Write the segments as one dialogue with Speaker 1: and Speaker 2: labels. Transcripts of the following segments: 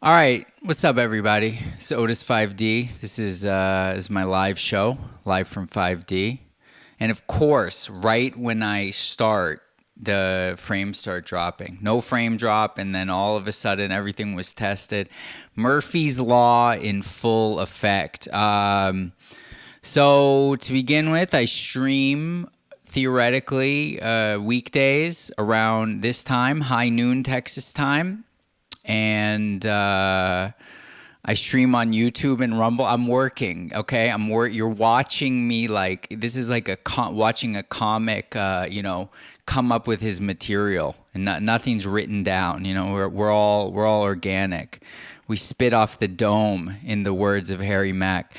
Speaker 1: All right, what's up, everybody? It's Otis 5D. This is my live show, live from 5D, and of course, right when I start, the frames start dropping. No frame drop, and then all of a sudden, everything was tested. Murphy's Law in full effect. So to begin with, I stream theoretically weekdays around this time, high noon Texas time. And I stream on YouTube and Rumble. I'm working, okay? You're watching me like this is like watching a comic, come up with his material, and nothing's written down. We're all organic. We spit off the dome, in the words of Harry Mack.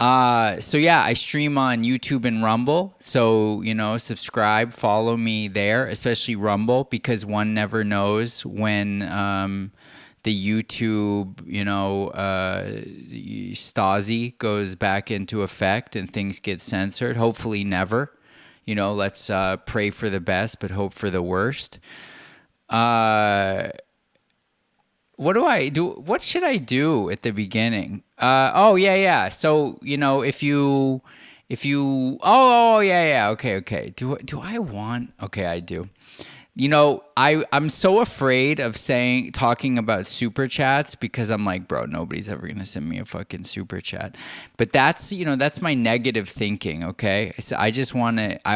Speaker 1: So yeah, I stream on YouTube and Rumble. So, subscribe, follow me there, especially Rumble, because one never knows when, the YouTube, Stasi goes back into effect and things get censored. Hopefully never. Let's pray for the best, but hope for the worst. What do I do? What should I do at the beginning? Yeah. So, yeah. Okay. Do I want, okay, I do. I'm so afraid of talking about super chats because I'm like, bro, nobody's ever going to send me a fucking super chat. But that's my negative thinking. Okay. So I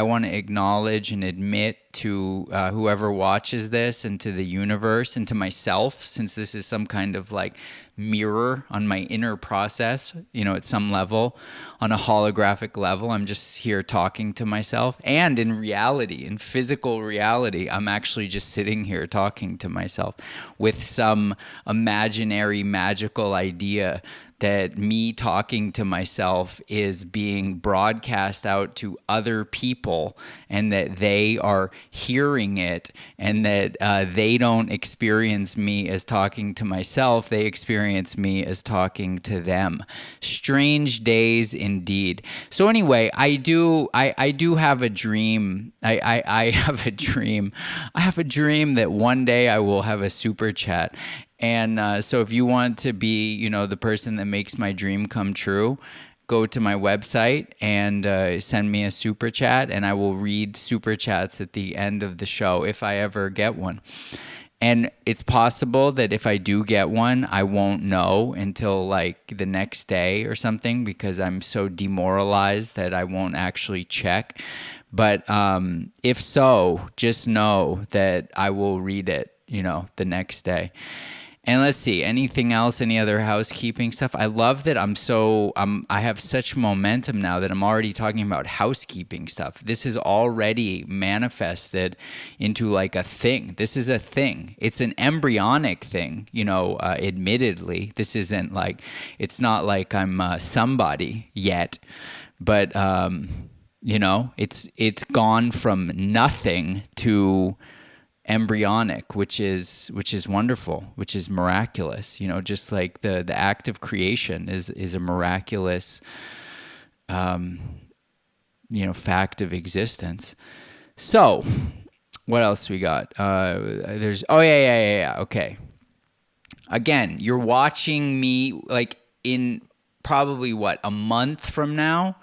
Speaker 1: want to acknowledge and admit to whoever watches this and to the universe and to myself, since this is some kind of like mirror on my inner process, at some level, on a holographic level. I'm just here talking to myself. And in reality, in physical reality, I'm actually just sitting here talking to myself with some imaginary magical idea that me talking to myself is being broadcast out to other people, and that they are hearing it, and that they don't experience me as talking to myself. They experience me as talking to them. Strange days indeed. So anyway, I do have a dream. I have a dream. I have a dream that one day I will have a super chat. And so if you want to be, the person that makes my dream come true, go to my website and send me a super chat, and I will read super chats at the end of the show if I ever get one. And it's possible that if I do get one, I won't know until like the next day or something, because I'm so demoralized that I won't actually check. But if so, just know that I will read it, the next day. And let's see, anything else, any other housekeeping stuff? I love that I have such momentum now that I'm already talking about housekeeping stuff. This is already manifested into like a thing. This is a thing. It's an embryonic thing, admittedly. This isn't like, it's not like I'm somebody yet, but, it's gone from nothing to embryonic, which is wonderful, which is miraculous. Just like the act of creation is a miraculous fact of existence. So what else we got? Okay, again, you're watching me like in probably a month from now.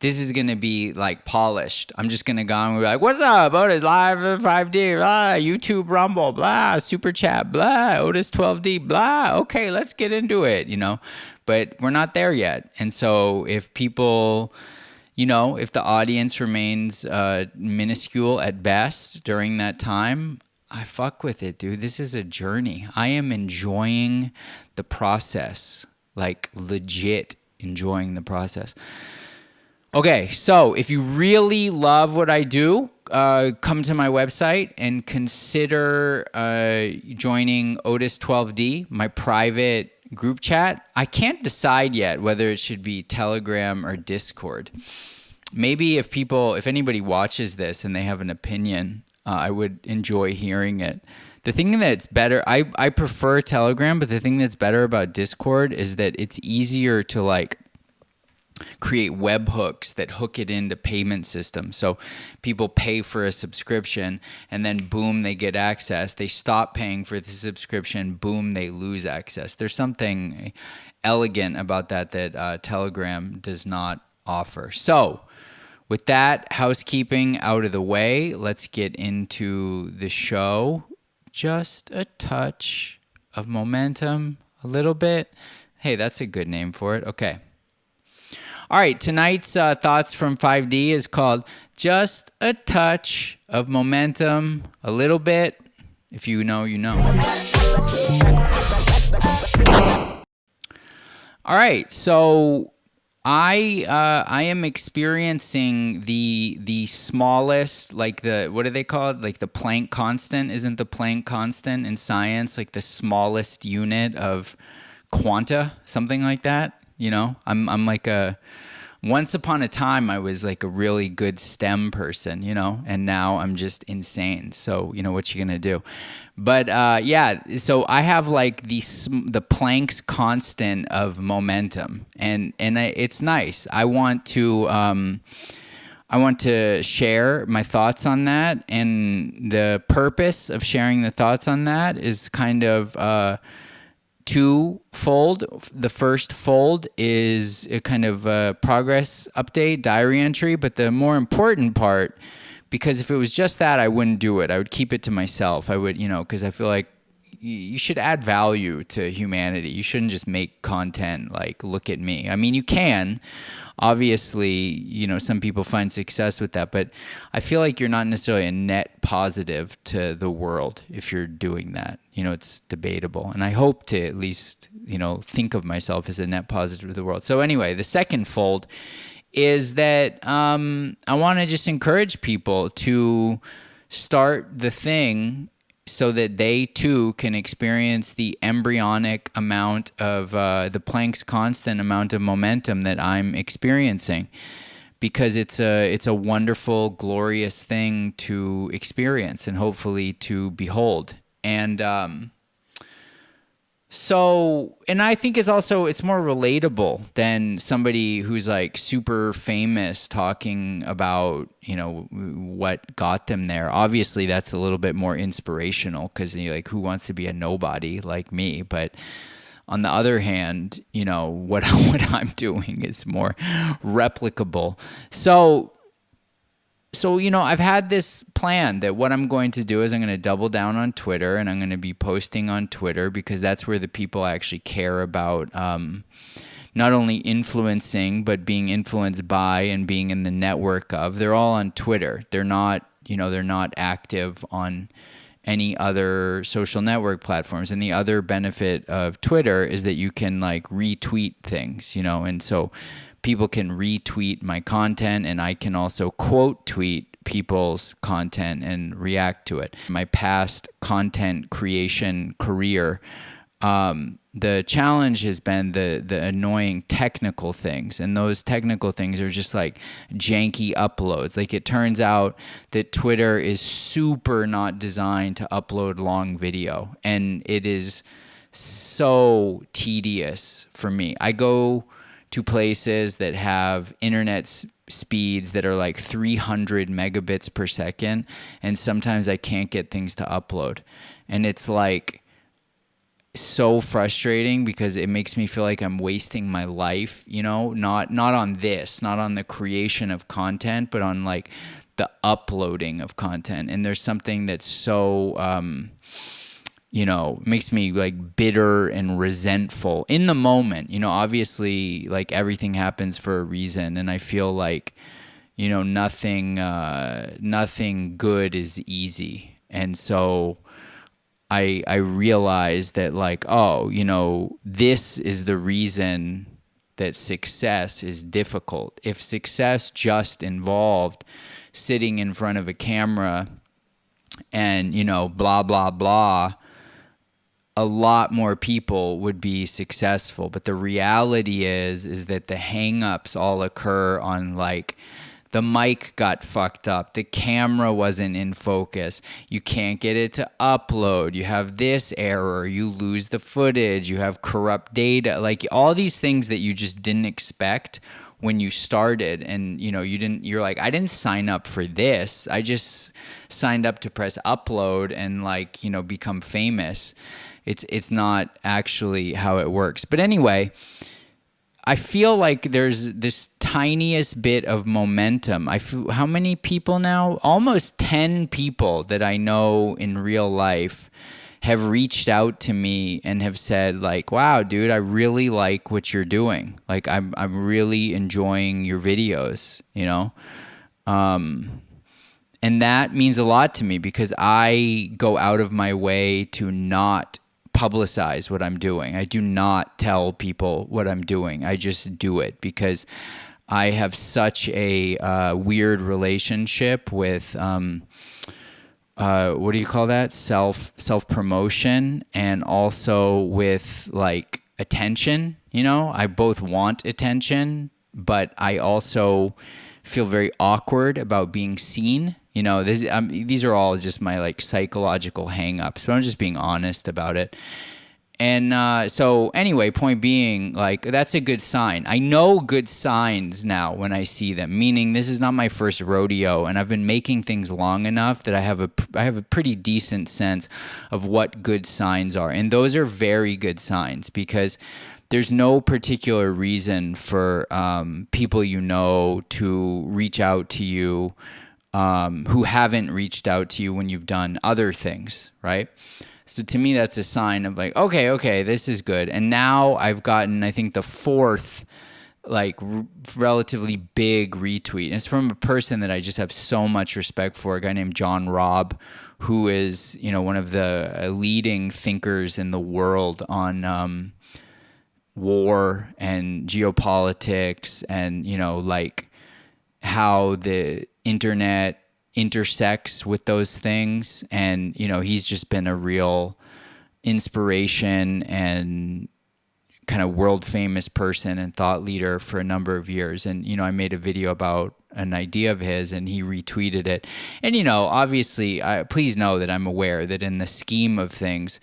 Speaker 1: This is going to be like polished. I'm just going to go and be like, what's up? Otis live at 5D, blah, YouTube Rumble, blah, super chat, blah, Otis 12D, blah. Okay, let's get into it, But we're not there yet. And so if people, if the audience remains minuscule at best during that time, I fuck with it, dude. This is a journey. I am enjoying the process, like legit enjoying the process. Okay, so if you really love what I do, come to my website and consider joining Otis 12D, my private group chat. I can't decide yet whether it should be Telegram or Discord. Maybe if anybody watches this and they have an opinion, I would enjoy hearing it. The thing that's better, I prefer Telegram, but the thing that's better about Discord is that it's easier to like create webhooks that hook it into payment systems. So people pay for a subscription and then boom, they get access. They stop paying for the subscription, boom, they lose access. There's something elegant about that Telegram does not offer. So with that housekeeping out of the way, let's get into the show. Just a touch of momentum, a little bit. Hey, that's a good name for it. Okay. All right, tonight's Thoughts from 5D is called Just a Touch of Momentum, a little bit. If you know, you know. All right, so I am experiencing the smallest, like what do they call it? Like the Planck constant. Isn't the Planck constant in science like the smallest unit of quanta, something like that? You know, I'm like once upon a time I was like a really good STEM person, you know, and now I'm just insane. So, you know, what you gonna do? But yeah, so I have like the Planck's constant of momentum, and it's nice. I want to share my thoughts on that, and the purpose of sharing the thoughts on that is kind of twofold. The first fold is a kind of a progress update, diary entry, but the more important part, because if it was just that, I wouldn't do it. I would keep it to myself. I would, you know, because I feel like you should add value to humanity. You shouldn't just make content like, look at me. I mean, you can. Obviously, you know, some people find success with that, but I feel like you're not necessarily a net positive to the world if you're doing that. You know, it's debatable. And I hope to at least, you know, think of myself as a net positive to the world. So anyway, the second fold is that I want to just encourage people to start the thing so that they too can experience the embryonic amount of the Planck's constant amount of momentum that I'm experiencing, because it's a wonderful, glorious thing to experience and hopefully to behold. And so, and I think it's more relatable than somebody who's like super famous talking about, you know, what got them there. Obviously, that's a little bit more inspirational because, you know, like, who wants to be a nobody like me? But on the other hand, you know, what I'm doing is more replicable. So, you know, I've had this plan that what I'm going to do is I'm going to double down on Twitter, and I'm going to be posting on Twitter because that's where the people actually care about not only influencing, but being influenced by and being in the network of. They're all on Twitter. They're not, you know, they're not active on any other social network platforms. And the other benefit of Twitter is that you can like retweet things, you know, and so people can retweet my content, and I can also quote tweet people's content and react to it. My past content creation career, the challenge has been the annoying technical things, and those technical things are just like janky uploads. Like, it turns out that Twitter is super not designed to upload long video, and it is so tedious for me. I go to places that have internet speeds that are like 300 megabits per second, and sometimes I can't get things to upload. And it's like so frustrating because it makes me feel like I'm wasting my life, you know, not on this, not on the creation of content, but on like the uploading of content. And there's something that's so you know, makes me like bitter and resentful in the moment. You know, obviously, like, everything happens for a reason, and I feel like, you know, nothing good is easy. And so I realized that, like, oh, you know, this is the reason that success is difficult. If success just involved sitting in front of a camera and, you know, blah, blah, blah, a lot more people would be successful. But the reality is that the hangups all occur on, like, the mic got fucked up, the camera wasn't in focus, you can't get it to upload, you have this error, you lose the footage, you have corrupt data. Like, all these things that you just didn't expect when you started, and you're like, I didn't sign up for this. I just signed up to press upload and like, become famous. It's not actually how it works. But anyway, I feel like there's this tiniest bit of momentum. How many people now? Almost 10 people that I know in real life have reached out to me and have said like, wow, dude, I really like what you're doing. Like I'm really enjoying your videos, and that means a lot to me because I go out of my way to not publicize what I'm doing. I do not tell people what I'm doing. I just do it because I have such a weird relationship with what do you call that? Self promotion, and also with like attention. I both want attention, but I also feel very awkward about being seen. These are all just my like psychological hang-ups, but I'm just being honest about it. And so anyway, point being, like, that's a good sign. I know good signs now when I see them, meaning this is not my first rodeo, and I've been making things long enough that I have a pretty decent sense of what good signs are. And those are very good signs because there's no particular reason for people to reach out to you who haven't reached out to you when you've done other things, right? So to me, that's a sign of like, okay, this is good. And now I've gotten, I think, the fourth like relatively big retweet. And it's from a person that I just have so much respect for, a guy named John Robb, who is, one of the leading thinkers in the world on war and geopolitics and, like how the internet intersects with those things. And he's just been a real inspiration and kind of world famous person and thought leader for a number of years. And I made a video about an idea of his and he retweeted it. And obviously, please know that I'm aware that in the scheme of things,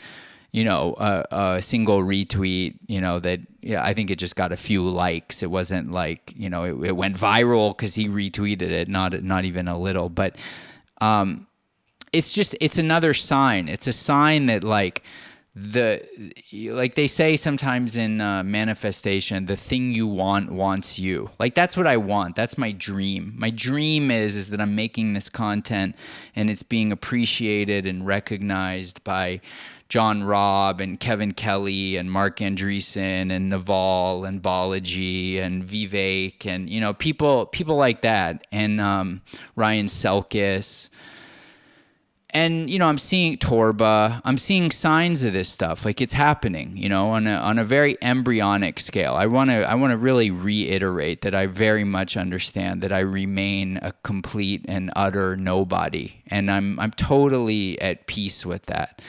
Speaker 1: a single retweet, I think it just got a few likes. It wasn't like, it went viral because he retweeted it, not even a little. But it's another sign. It's a sign that like they say sometimes in manifestation, the thing you want wants you. Like that's what I want. That's my dream. My dream is that I'm making this content and it's being appreciated and recognized by John Robb and Kevin Kelly and Mark Andreessen and Naval and Balaji and Vivek and people like that, and Ryan Selkis. And I'm seeing Torba. I'm seeing signs of this stuff. Like it's happening, on a very embryonic scale. I want to really reiterate that I very much understand that I remain a complete and utter nobody, and I'm totally at peace with that.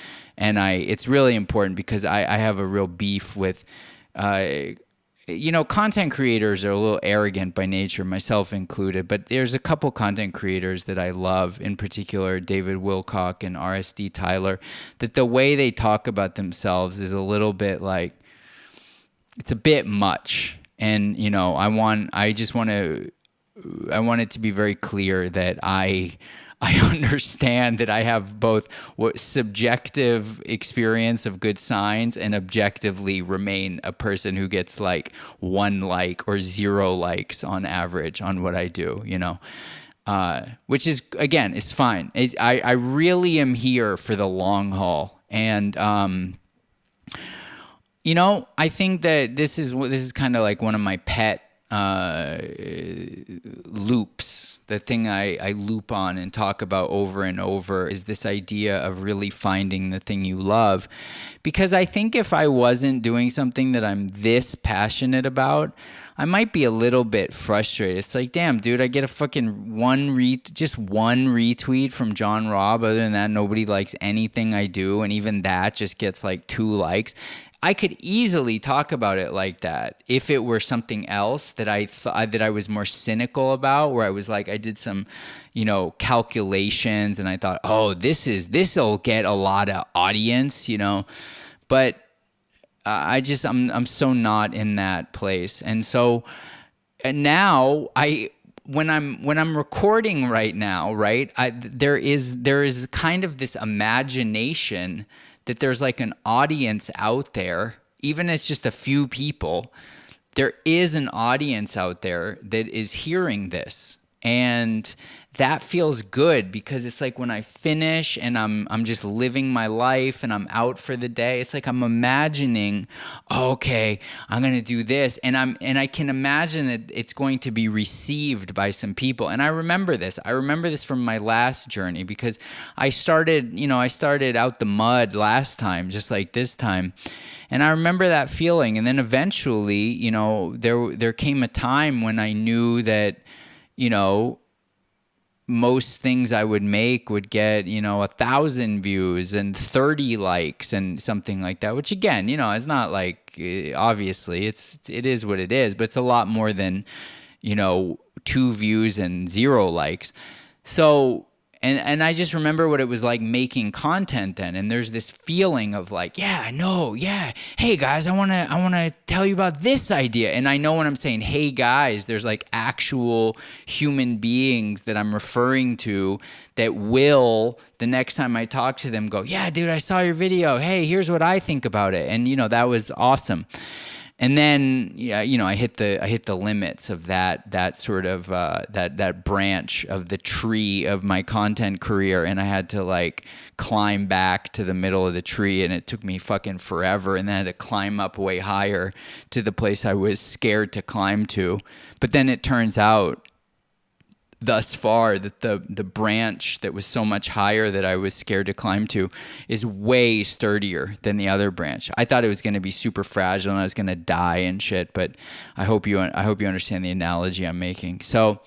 Speaker 1: And it's really important because I have a real beef with, content creators are a little arrogant by nature, myself included, but there's a couple content creators that I love, in particular, David Wilcock and RSD Tyler, that the way they talk about themselves is a little bit like, it's a bit much. And, I want it to be very clear that I understand that I have both subjective experience of good signs and objectively remain a person who gets like 1 like or 0 likes on average on what I do, which is, again, is fine. I really am here for the long haul. And, I think that this is kind of like one of my pet loops. The thing I loop on and talk about over and over is this idea of really finding the thing you love. Because I think if I wasn't doing something that I'm this passionate about, I might be a little bit frustrated. It's like, damn, dude, I get a fucking just one retweet from John Robb. Other than that, nobody likes anything I do. And even that just gets like 2 likes. I could easily talk about it like that if it were something else that I thought that I was more cynical about, where I was like, I did some, calculations and I thought, oh, this'll get a lot of audience, but I'm so not in that place. And so and now when I'm recording right now, right, there is kind of this imagination that there's like an audience out there, even if it's just a few people. There is an audience out there that is hearing this, and that feels good because it's like when I finish and I'm just living my life and I'm out for the day, it's like I'm imagining, oh, okay, I'm going to do this, and I can imagine that it's going to be received by some people. And I remember this from my last journey, because I started out the mud last time just like this time. And I remember that feeling. And then eventually, there came a time when I knew that, most things I would make would get, 1,000 views and 30 likes and something like that, which again, it's not like, obviously it is what it is, but it's a lot more than, 2 views and 0 likes. So, and I just remember what it was like making content then. And there's this feeling of like, yeah, I know. Yeah. Hey guys, I want to tell you about this idea. And I know when I'm saying, hey guys, there's like actual human beings that I'm referring to that will, the next time I talk to them, go, yeah, dude, I saw your video. Hey, here's what I think about it. And that was awesome. And then, I hit the limits of that sort of that branch of the tree of my content career, and I had to like climb back to the middle of the tree, and it took me fucking forever, and then I had to climb up way higher to the place I was scared to climb to. But then it turns out, thus far, that the branch that was so much higher that I was scared to climb to is way sturdier than the other branch. I thought it was going to be super fragile and I was going to die and shit, but I hope you understand the analogy I'm making. So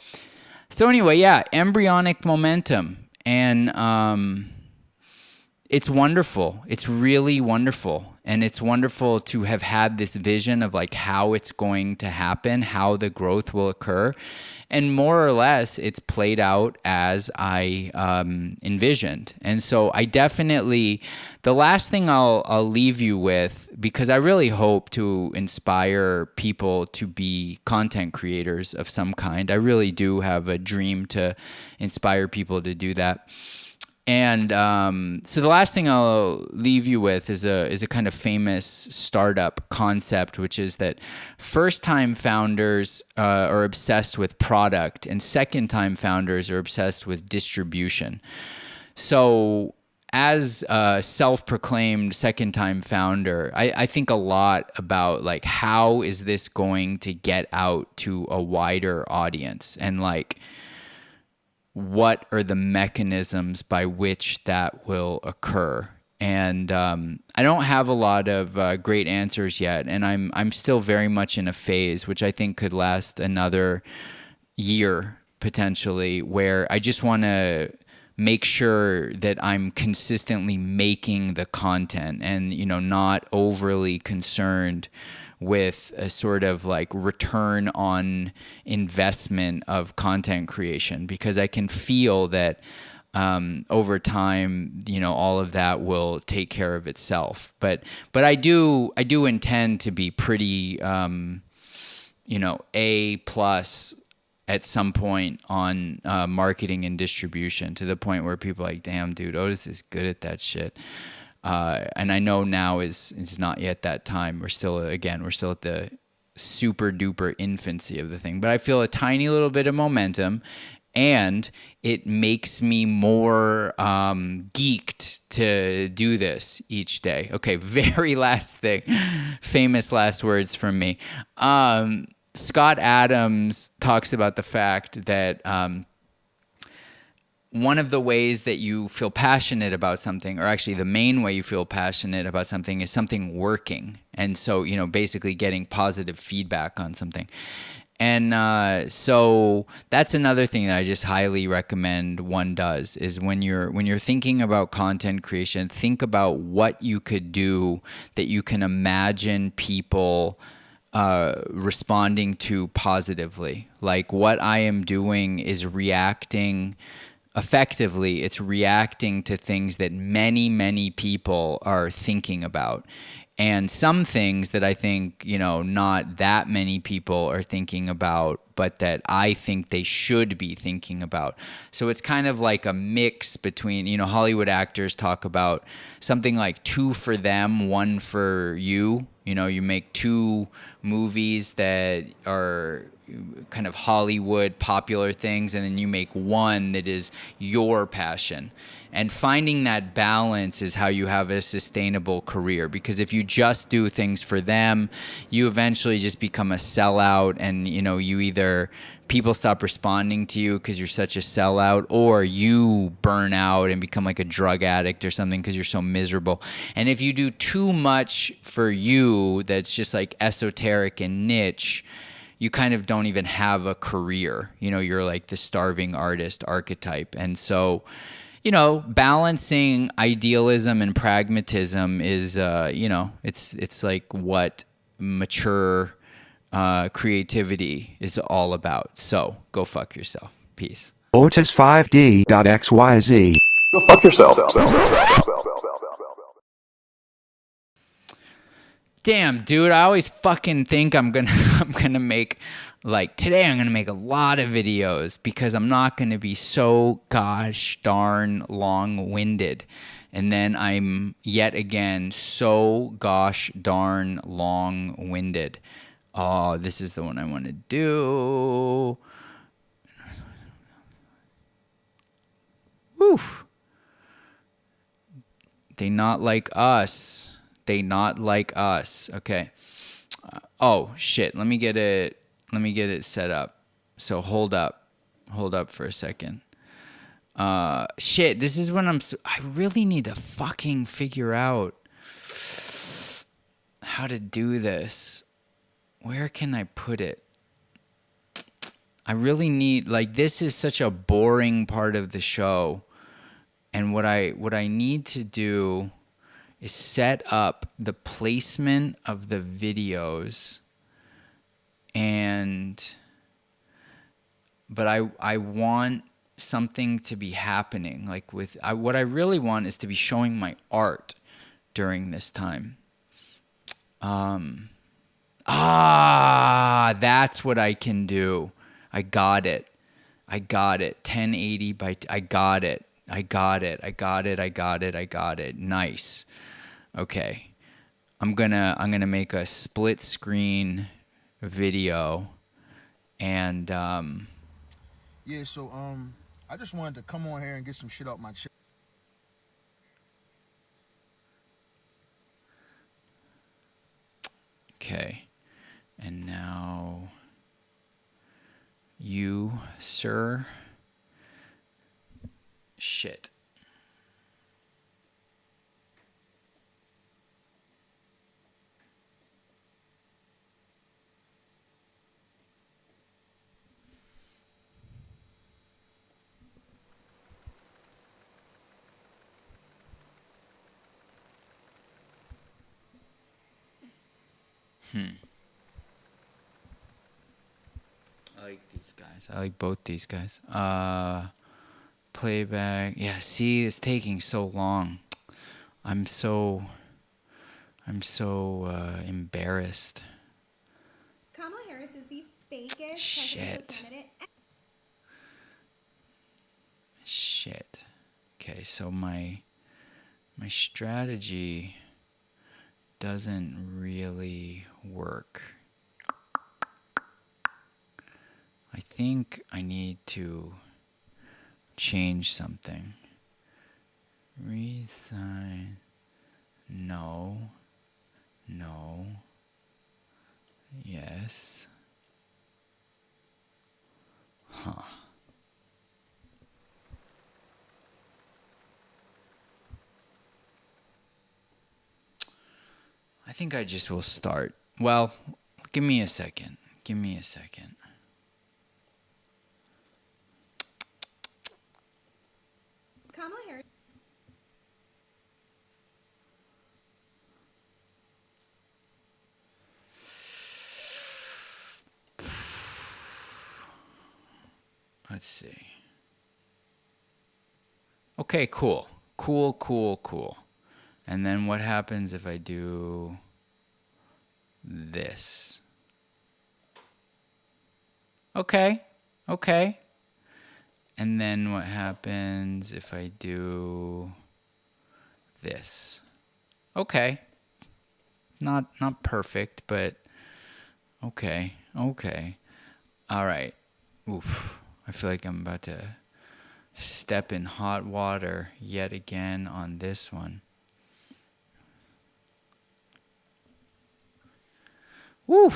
Speaker 1: anyway, yeah, embryonic momentum, and it's wonderful. It's really wonderful. And it's wonderful to have had this vision of like how it's going to happen, how the growth will occur. And more or less, it's played out as I envisioned. And so I definitely, the last thing I'll leave you with, because I really hope to inspire people to be content creators of some kind. I really do have a dream to inspire people to do that. And so the last thing I'll leave you with is a kind of famous startup concept, which is that first-time founders are obsessed with product, and second-time founders are obsessed with distribution. So as a self-proclaimed second-time founder, I think a lot about like, how is this going to get out to a wider audience, and like, what are the mechanisms by which that will occur? And I don't have a lot of great answers yet, and I'm still very much in a phase which I think could last another year potentially, where I just want to make sure that I'm consistently making the content and not overly concerned with a sort of like return on investment of content creation, because I can feel that over time, all of that will take care of itself. But I do intend to be pretty, A plus at some point on marketing and distribution, to the point where people are like, damn, dude, Otis is good at that shit. And I know now is not yet that time. We're still at the super duper infancy of the thing, but I feel a tiny little bit of momentum, and it makes me more geeked to do this each day. Okay, very last thing, famous last words from me. Scott Adams talks about the fact that one of the ways that you feel passionate about something, or actually the main way you feel passionate about something, is something working. And so, basically getting positive feedback on something. And so that's another thing that I just highly recommend one does, is when you're thinking about content creation, think about what you could do that you can imagine people responding to positively. Like, what I am doing is reacting effectively. It's reacting to things that many, many people are thinking about. and some things that I think, not that many people are thinking about, but that I think they should be thinking about. So it's kind of like a mix between, Hollywood actors talk about something like two for them, one for you. You make two movies that are kind of Hollywood popular things, and then you make one that is your passion. And finding that balance is how you have a sustainable career. Because if you just do things for them, you eventually just become a sellout, and you either people stop responding to you because you're such a sellout, or you burn out and become like a drug addict or something because you're so miserable. And if you do too much for you that's just like esoteric and niche, you kind of don't even have a career. You're like the starving artist archetype. And so, balancing idealism and pragmatism is, it's like what mature creativity is all about. So go fuck yourself. Peace.
Speaker 2: Otis5D.xyz.
Speaker 3: Go fuck yourself.
Speaker 1: Damn, dude, I always fucking think I'm gonna make, like, today I'm gonna make a lot of videos because I'm not gonna be so gosh darn long-winded. And then I'm yet again so gosh darn long-winded. Oh, this is the one I want to do. Whew. They not like us. They not like us. Okay. Oh shit. Let me get it set up. So hold up for a second. Shit. This is when I really need to fucking figure out how to do this. Where can I put it? I really need, like, this is such a boring part of the show. And what I need to do is set up the placement of the videos, but I want something to be happening. Like what I really want is to be showing my art during this time. That's what I can do. I got it. 1080 by, I got it. Nice. Okay. I'm gonna make a split screen video, and
Speaker 4: Yeah, so I just wanted to come on here and get some shit off my chest.
Speaker 1: okay. And now you, sir. Shit. I like these guys. I like both these guys. Playback. Yeah, see, it's taking so long. I'm so embarrassed.
Speaker 5: Kamala Harris is the fakest
Speaker 1: Shit.
Speaker 5: presidential candidate.
Speaker 1: Shit. Okay, so my strategy doesn't really work. I think I need to change something. Resign. No. Yes. Huh. I think I just will start. Well, give me a second.
Speaker 5: Kamala Harris.
Speaker 1: Let's see. Okay, cool. And then what happens if I do this. Okay. And then what happens if I do this? Okay. Not perfect, but okay. All right. Oof. I feel like I'm about to step in hot water yet again on this one. Woo.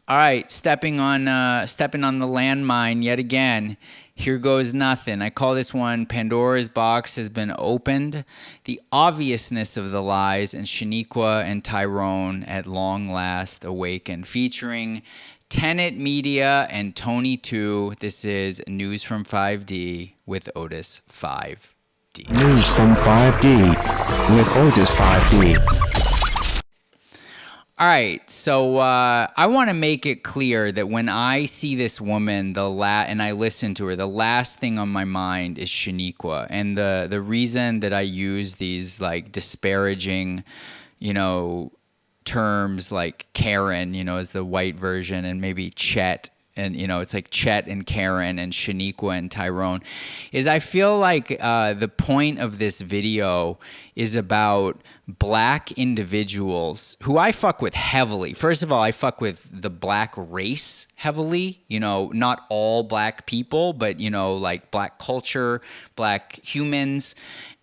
Speaker 1: All right, stepping on the landmine yet again. Here goes nothing. I call this one Pandora's Box has been opened. The obviousness of the lies, and Shaniqua and Tyrone at long last awaken. Featuring Tenet Media and Tony 2. This is News from 5D with Otis 5D.
Speaker 2: News from 5D with Otis 5D.
Speaker 1: All right, so I want to make it clear that when I see this woman, and I listen to her, the last thing on my mind is Shaniqua, and the reason that I use these like disparaging, terms like Karen, as the white version, and maybe Chet. And, it's like Chet and Karen and Shaniqua and Tyrone, is I feel like the point of this video is about black individuals who I fuck with heavily. First of all, I fuck with the black race heavily, not all black people, but, like black culture, black humans.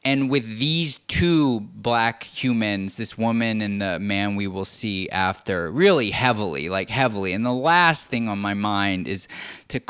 Speaker 1: And with these two black humans, this woman and the man we will see after, really heavily. And the last thing on my mind is to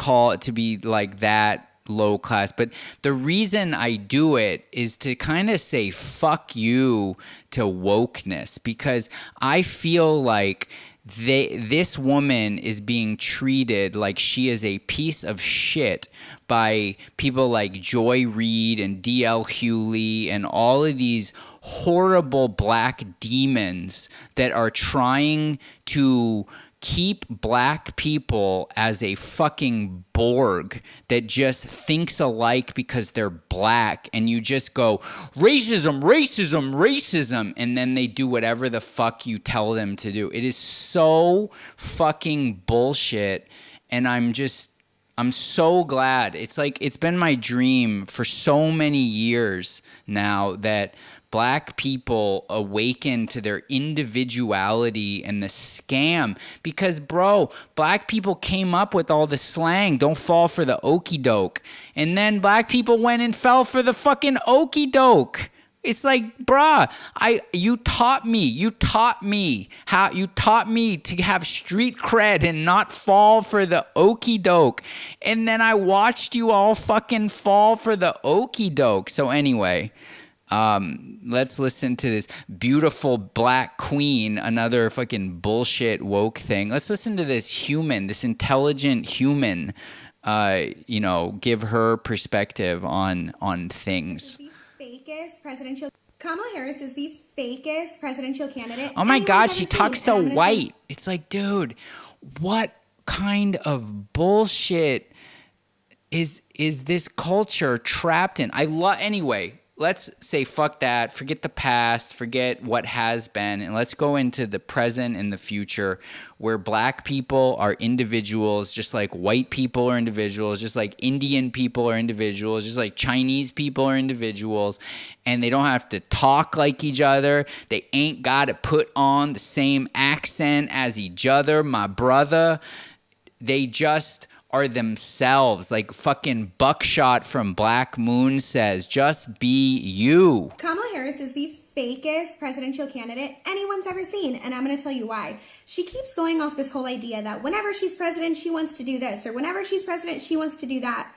Speaker 1: be like that low class. But the reason I do it is to kind of say fuck you to wokeness, because I feel like this woman is being treated like she is a piece of shit by people like Joy Reid and D.L. Hewley and all of these horrible black demons that are trying to keep black people as a fucking Borg that just thinks alike because they're black, and you just go racism, and then they do whatever the fuck you tell them to do. It is so fucking bullshit, and I'm so glad. It's like it's been my dream for so many years now that black people awaken to their individuality and the scam, because bro, black people came up with all the slang, don't fall for the okey doke, and then black people went and fell for the fucking okey doke. It's like, bruh, you taught me to have street cred and not fall for the okey doke, and then I watched you all fucking fall for the okey doke. So anyway, let's listen to this beautiful black queen, another fucking bullshit woke thing. Let's listen to this intelligent human, give her perspective on things.
Speaker 5: Kamala Harris is the fakest presidential candidate.
Speaker 1: Oh my God, she talks so white. It's like, dude, what kind of bullshit is this culture trapped in? Anyway, let's say fuck that, forget the past, forget what has been, and let's go into the present and the future, where black people are individuals just like white people are individuals, just like Indian people are individuals, just like Chinese people are individuals, and they don't have to talk like each other. They ain't got to put on the same accent as each other, my brother. They just are themselves, like fucking Buckshot from Black Moon says, just be you.
Speaker 5: Kamala Harris is the fakest presidential candidate anyone's ever seen, and I'm going to tell you why. She keeps going off this whole idea that whenever she's president, she wants to do this, or whenever she's president, she wants to do that.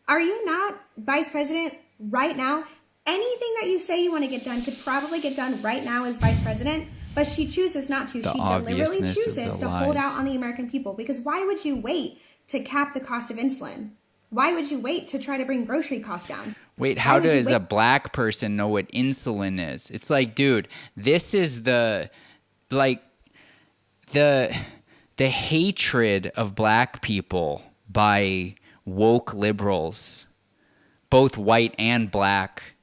Speaker 5: Are you not vice president right now? Anything that you say you want to get done could probably get done right now as vice president, but she chooses not to. She deliberately chooses to hold out on the American people, because why would you wait to cap the cost of insulin? Why would you wait to try to bring grocery costs down?
Speaker 1: Wait, how does a black person know what insulin is? It's like, dude, this is the hatred of black people by woke liberals, both white and black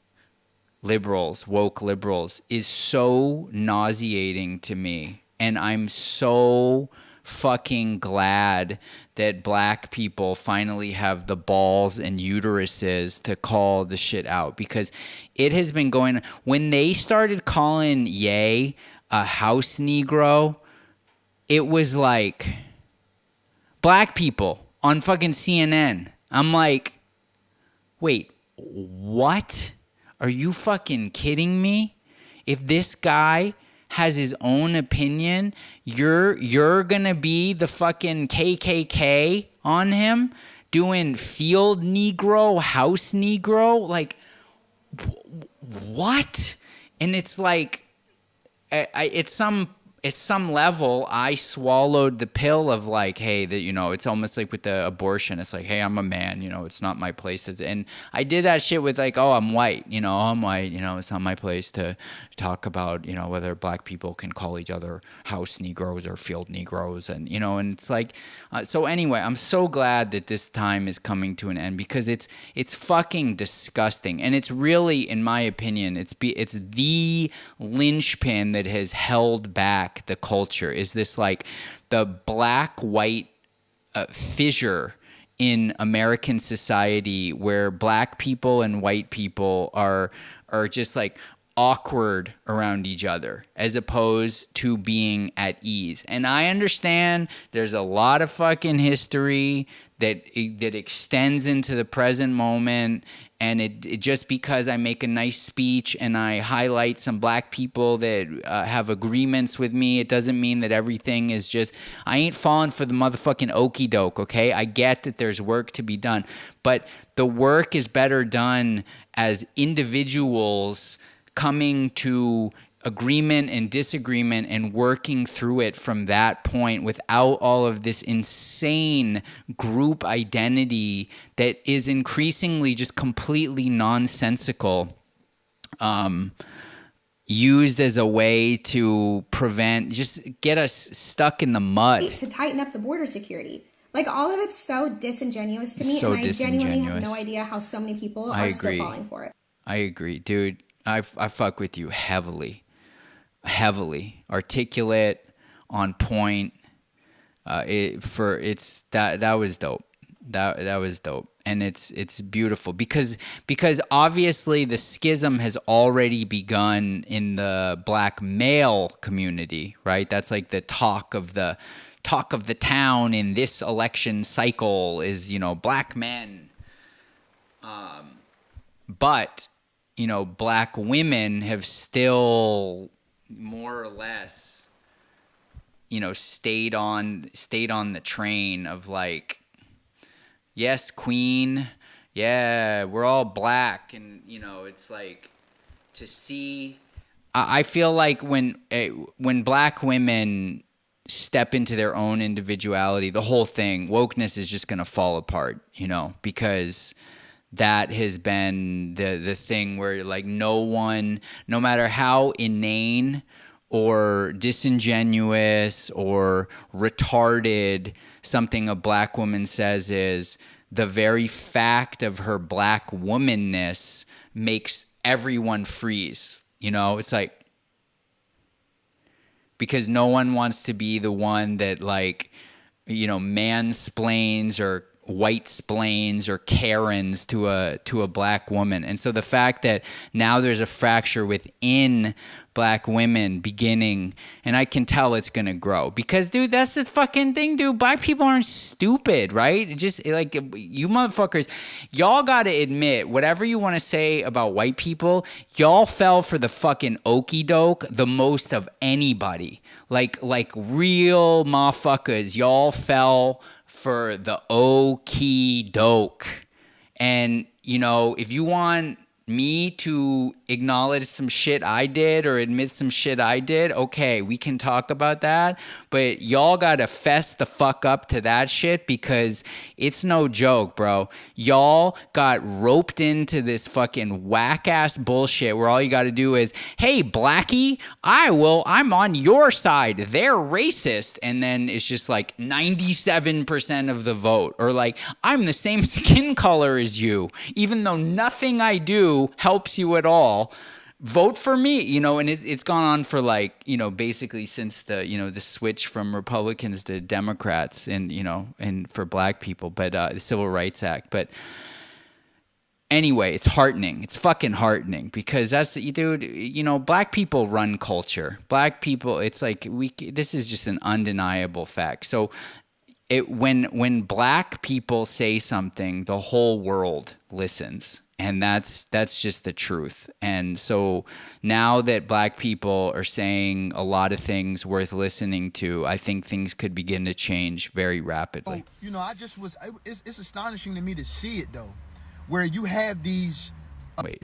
Speaker 1: liberals, woke liberals, is so nauseating to me. And I'm so fucking glad that black people finally have the balls and uteruses to call the shit out, because it has been going. When they started calling Ye a house Negro, it was like black people on fucking CNN. I'm like, wait, what? Are you fucking kidding me? If this guy has his own opinion, you're gonna be the fucking KKK on him, doing field Negro, house Negro, like what? And it's like, it's some level, I swallowed the pill of like, hey, that, you know, it's almost like with the abortion. It's like, hey, I'm a man, you know, it's not my place to, and I did that shit with like, oh, I'm white, you know, it's not my place to talk about, you know, whether black people can call each other house Negroes or field Negroes, and, you know, and it's like, so anyway, I'm so glad that this time is coming to an end, because it's fucking disgusting. And it's really, in my opinion, it's the linchpin that has held back the culture, is this like the black-white fissure in American society, where black people and white people are just like awkward around each other as opposed to being at ease. And I understand there's a lot of fucking history that extends into the present moment, and it just because I make a nice speech and I highlight some black people that have agreements with me, it doesn't mean that everything is just, I ain't falling for the motherfucking okey doke, okay? I get that there's work to be done, but the work is better done as individuals coming to agreement and disagreement and working through it from that point, without all of this insane group identity that is increasingly just completely nonsensical, used as a way to get us stuck in the mud.
Speaker 5: To tighten up the border security. Like, all of it's so disingenuous to me,
Speaker 1: So
Speaker 5: and I genuinely have
Speaker 1: disingenuous.
Speaker 5: no idea how so many people are still falling for it.
Speaker 1: I agree, dude. I fuck with you heavily, articulate, on point. That was dope. That was dope, and it's beautiful because obviously the schism has already begun in the black male community, right? That's like the talk of the town in this election cycle is, you know, black men, but, you know, black women have still more or less, you know, stayed on the train of like, yes, queen, yeah, we're all black. And, you know, it's like, to see, I feel like when black women step into their own individuality, the whole thing, wokeness is just going to fall apart, you know, because that has been the thing where, like, no matter how inane or disingenuous or retarded something a black woman says is, the very fact of her black womanness makes everyone freeze. You know, it's like, because no one wants to be the one that, like, you know, mansplains or white splains or Karens to a black woman. And so the fact that now there's a fracture within black women beginning, and I can tell it's gonna grow, because, dude, that's the fucking thing, dude. Black people aren't stupid, right? It just, like, you motherfuckers, y'all gotta admit, whatever you want to say about white people, y'all fell for the fucking okey doke the most of anybody. Like real motherfuckers, y'all fell for the okey doke. And, you know, if you want me to acknowledge some shit I did or admit some shit I did, okay, we can talk about that. But y'all gotta fess the fuck up to that shit, because it's no joke, bro. Y'all got roped into this fucking whack-ass bullshit where all you gotta do is, hey, Blackie, I'm on your side. They're racist. And then it's just like 97% of the vote. Or like, I'm the same skin color as you, even though nothing I do helps you at all. vote for me, you know, and it's gone on for like, you know, basically since the, you know, the switch from Republicans to Democrats and, you know, and for black people, but the Civil Rights Act. But anyway, it's heartening. It's fucking heartening because that's, dude, you know, black people run culture. Black people, it's like this is just an undeniable fact. So when black people say something, the whole world listens. And that's just the truth. And so now that black people are saying a lot of things worth listening to, I think things could begin to change very rapidly.
Speaker 4: You know, it's astonishing to me to see it though, where you have these.
Speaker 1: Wait.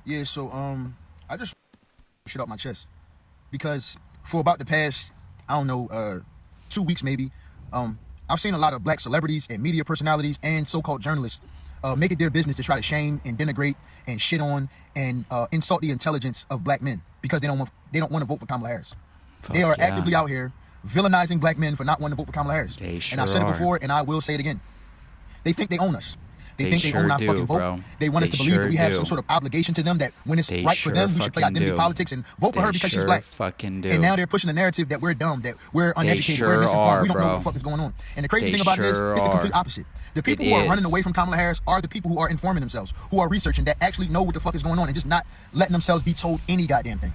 Speaker 4: Yeah, so I just shit off my chest because for about the past, I don't know, 2 weeks maybe, I've seen a lot of black celebrities and media personalities and so-called journalists make it their business to try to shame and denigrate and shit on and insult the intelligence of black men because they don't want to vote for Kamala Harris. They are actively out here villainizing black men for not wanting to vote for Kamala Harris.
Speaker 1: They sure
Speaker 4: and I've said
Speaker 1: are.
Speaker 4: it before, and I will say it again. They think they own us. They think
Speaker 1: sure
Speaker 4: they own our
Speaker 1: do,
Speaker 4: fucking vote.
Speaker 1: bro.
Speaker 4: They want us to believe that we have some sort of obligation to them, that when it's right for them, we should play identity politics and vote for her because she's black.
Speaker 1: Fucking do.
Speaker 4: And now they're pushing the narrative that we're dumb, that we're uneducated,
Speaker 1: sure
Speaker 4: we're misinformed, we don't know
Speaker 1: bro.
Speaker 4: what the fuck is going on. And the crazy
Speaker 1: They
Speaker 4: thing about this
Speaker 1: sure
Speaker 4: is the complete
Speaker 1: are.
Speaker 4: opposite. The people who are running away from Kamala Harris are the people who are informing themselves, who are researching, that actually know what the fuck is going on and just not letting themselves be told any goddamn thing.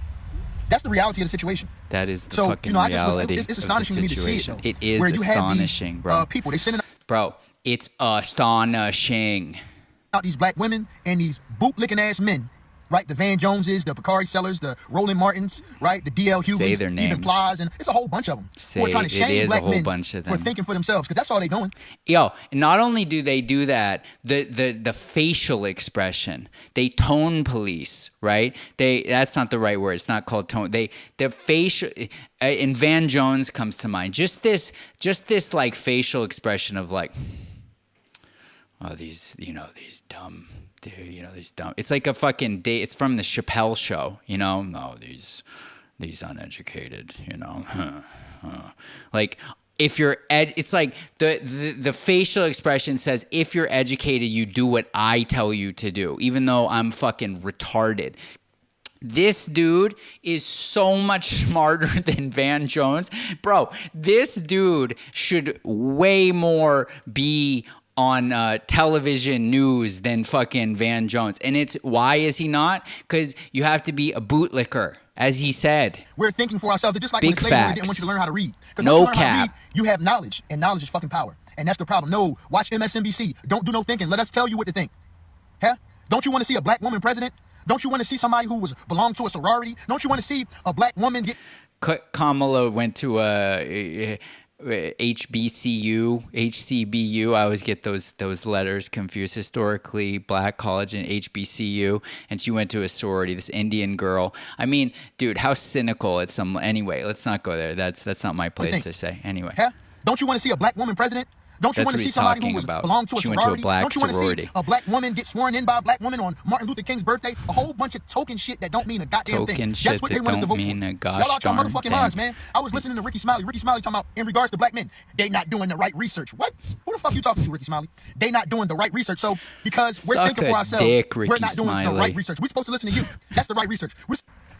Speaker 4: That's the reality of the situation.
Speaker 1: That is the
Speaker 4: So,
Speaker 1: fucking
Speaker 4: you know,
Speaker 1: reality
Speaker 4: it's
Speaker 1: of the
Speaker 4: astonishing to me to see it,
Speaker 1: situation.
Speaker 4: though.
Speaker 1: It is
Speaker 4: where you
Speaker 1: astonishing,
Speaker 4: have these,
Speaker 1: bro.
Speaker 4: People, they sending
Speaker 1: Bro, it's astonishing.
Speaker 4: out these black women and these boot-licking ass men, right? The Van Joneses, the Picari sellers, the Roland Martins, right? The D.L. Hughes,
Speaker 1: Say their names.
Speaker 4: even Plies, and it's a whole bunch of them.
Speaker 1: Say
Speaker 4: Who are trying to
Speaker 1: it
Speaker 4: shame
Speaker 1: is a
Speaker 4: black
Speaker 1: whole
Speaker 4: men
Speaker 1: bunch of
Speaker 4: for
Speaker 1: them.
Speaker 4: thinking for themselves, because that's all they doing.
Speaker 1: Yo, not only do they do that, the facial expression, they tone police, right? That's not the right word. It's not called tone. The facial, and Van Jones comes to mind. Just this like facial expression of like, oh, these dumb. It's like a fucking day. It's from the Chappelle Show, you know. No, these uneducated, you know. Like if you're it's like the facial expression says, if you're educated, you do what I tell you to do, even though I'm fucking retarded. This dude is so much smarter than Van Jones, bro. This dude should way more be on television news than fucking Van Jones. And why is he not? Because you have to be a bootlicker, as he said.
Speaker 4: We're thinking for ourselves. They're just like
Speaker 1: Big
Speaker 4: when slavery
Speaker 1: facts.
Speaker 4: didn't want you to learn how to read. 'Cause
Speaker 1: No
Speaker 4: once you learn how to
Speaker 1: cap.
Speaker 4: read, you have knowledge, and knowledge is fucking power. And that's the problem. No, watch MSNBC. Don't do no thinking. Let us tell you what to think. Huh? Don't you want to see a black woman president? Don't you want to see somebody who belonged to a sorority? Don't you want to see a black woman get...
Speaker 1: Kamala went to HCBU. I always get those letters confused. Historically black college and HBCU, and she went to a sorority. This Indian girl. I mean, dude, how cynical it's some. Anyway, let's not go there. That's not my place to say. Anyway,
Speaker 4: Huh? Don't you want to see a black woman president? Don't you
Speaker 1: That's
Speaker 4: want
Speaker 1: what
Speaker 4: to see
Speaker 1: he's
Speaker 4: somebody
Speaker 1: talking
Speaker 4: who
Speaker 1: about.
Speaker 4: belonged to a
Speaker 1: She
Speaker 4: sorority?
Speaker 1: went to a black
Speaker 4: Don't you want to
Speaker 1: sorority.
Speaker 4: see a black woman get sworn in by a black woman on Martin Luther King's birthday? A whole bunch of token shit that don't mean a goddamn thing.
Speaker 1: Token
Speaker 4: That's
Speaker 1: shit
Speaker 4: what they
Speaker 1: that
Speaker 4: want us to
Speaker 1: don't
Speaker 4: vote
Speaker 1: mean
Speaker 4: for.
Speaker 1: a gosh
Speaker 4: Y'all out your
Speaker 1: darn
Speaker 4: motherfucking
Speaker 1: thing.
Speaker 4: minds, man. I was listening to Ricky Smiley. Ricky Smiley talking about in regards to black men, they not doing the right research. What? Who the fuck you talking to, Ricky Smiley? They not doing the right research. So because we're
Speaker 1: Suck
Speaker 4: thinking
Speaker 1: a
Speaker 4: for ourselves,
Speaker 1: dick, Ricky
Speaker 4: we're not doing the
Speaker 1: Smiley.
Speaker 4: right research. We're supposed to listen to you. That's the right research.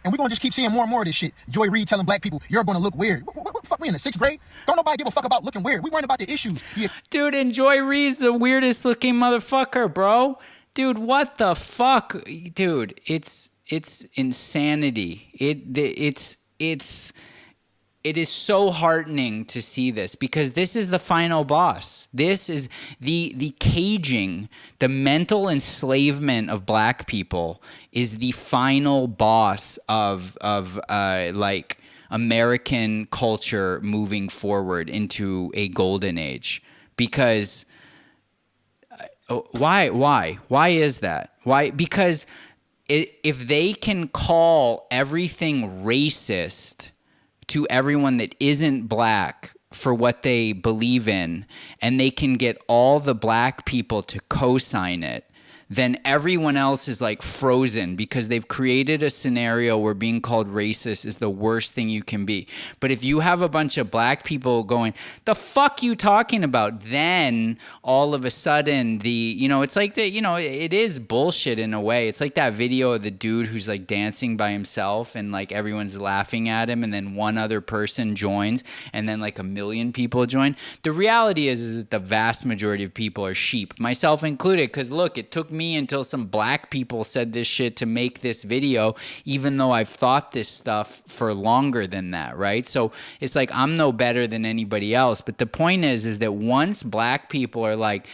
Speaker 4: And we're going to just keep seeing more and more of this shit. Joy Reid telling black people, you're going to look weird. What the fuck, we in the 6th grade? Don't nobody give a fuck about looking weird. We worrying about the issues. Yeah.
Speaker 1: dude, and Joy Reid's the weirdest looking motherfucker, bro. Dude, what the fuck, dude? It's insanity. It is so heartening to see this because this is the final boss. This is the caging, the mental enslavement of black people is the final boss of like American culture moving forward into a golden age. Because why is that? Why? Because if they can call everything racist to everyone that isn't black for what they believe in, and they can get all the black people to co-sign it, then everyone else is like frozen because they've created a scenario where being called racist is the worst thing you can be. But if you have a bunch of black people going, the fuck you talking about? Then all of a sudden it's like it is bullshit in a way. It's like that video of the dude who's like dancing by himself and like everyone's laughing at him and then one other person joins and then like a million people join. The reality is that the vast majority of people are sheep, myself included, because look, it took me until some black people said this shit to make this video, even though I've thought this stuff for longer than that, right? So it's like I'm no better than anybody else. But the point is that once black people are like,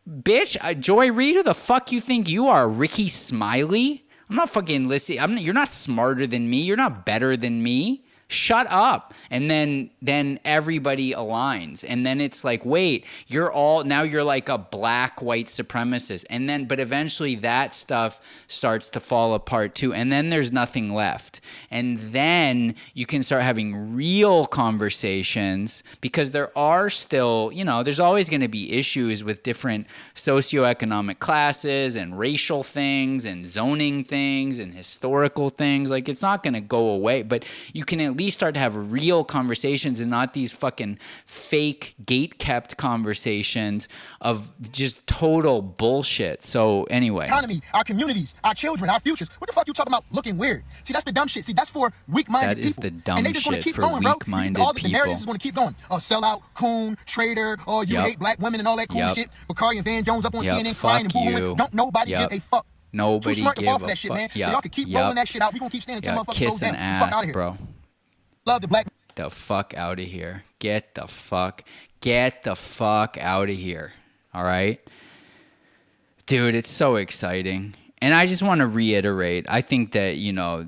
Speaker 1: bitch, Joy Reid, who the fuck you think you are, Ricky Smiley? I'm not fucking listening. You're not smarter than me. You're not better than me. Shut up. And then everybody aligns. And then it's like, wait, now you're like a black white supremacist. And then, but eventually that stuff starts to fall apart too. And then there's nothing left. And then you can start having real conversations because there are still, there's always going to be issues with different socioeconomic classes and racial things and zoning things and historical things. Like it's not going to go away, but you can at least start to have real conversations and not these fucking fake gate-kept conversations of just total bullshit. So anyway.
Speaker 4: Economy, our communities, our children, our futures. What the fuck you talking about looking weird? See, that's the dumb shit. See, that's for weak-minded people.
Speaker 1: That is the dumb
Speaker 4: and they just
Speaker 1: shit
Speaker 4: keep
Speaker 1: for
Speaker 4: going,
Speaker 1: weak-minded
Speaker 4: all
Speaker 1: people.
Speaker 4: The narratives is going to keep going. Sellout, coon, traitor, you hate black women and all that cool shit. Bakari and Van Jones up on CNN crying and booing. Don't nobody give a fuck.
Speaker 1: Nobody
Speaker 4: Too smart to
Speaker 1: give
Speaker 4: fall for
Speaker 1: a
Speaker 4: that shit,
Speaker 1: fuck.
Speaker 4: man. So y'all can keep rolling that shit out. We gonna keep standing till motherfuckers
Speaker 1: Kiss
Speaker 4: go
Speaker 1: an
Speaker 4: down. Fuck
Speaker 1: ass,
Speaker 4: out of here.
Speaker 1: bro.
Speaker 4: Love the black.
Speaker 1: The fuck out of here. Get the fuck out of here. All right? Dude, it's so exciting. And I just want to reiterate, I think that,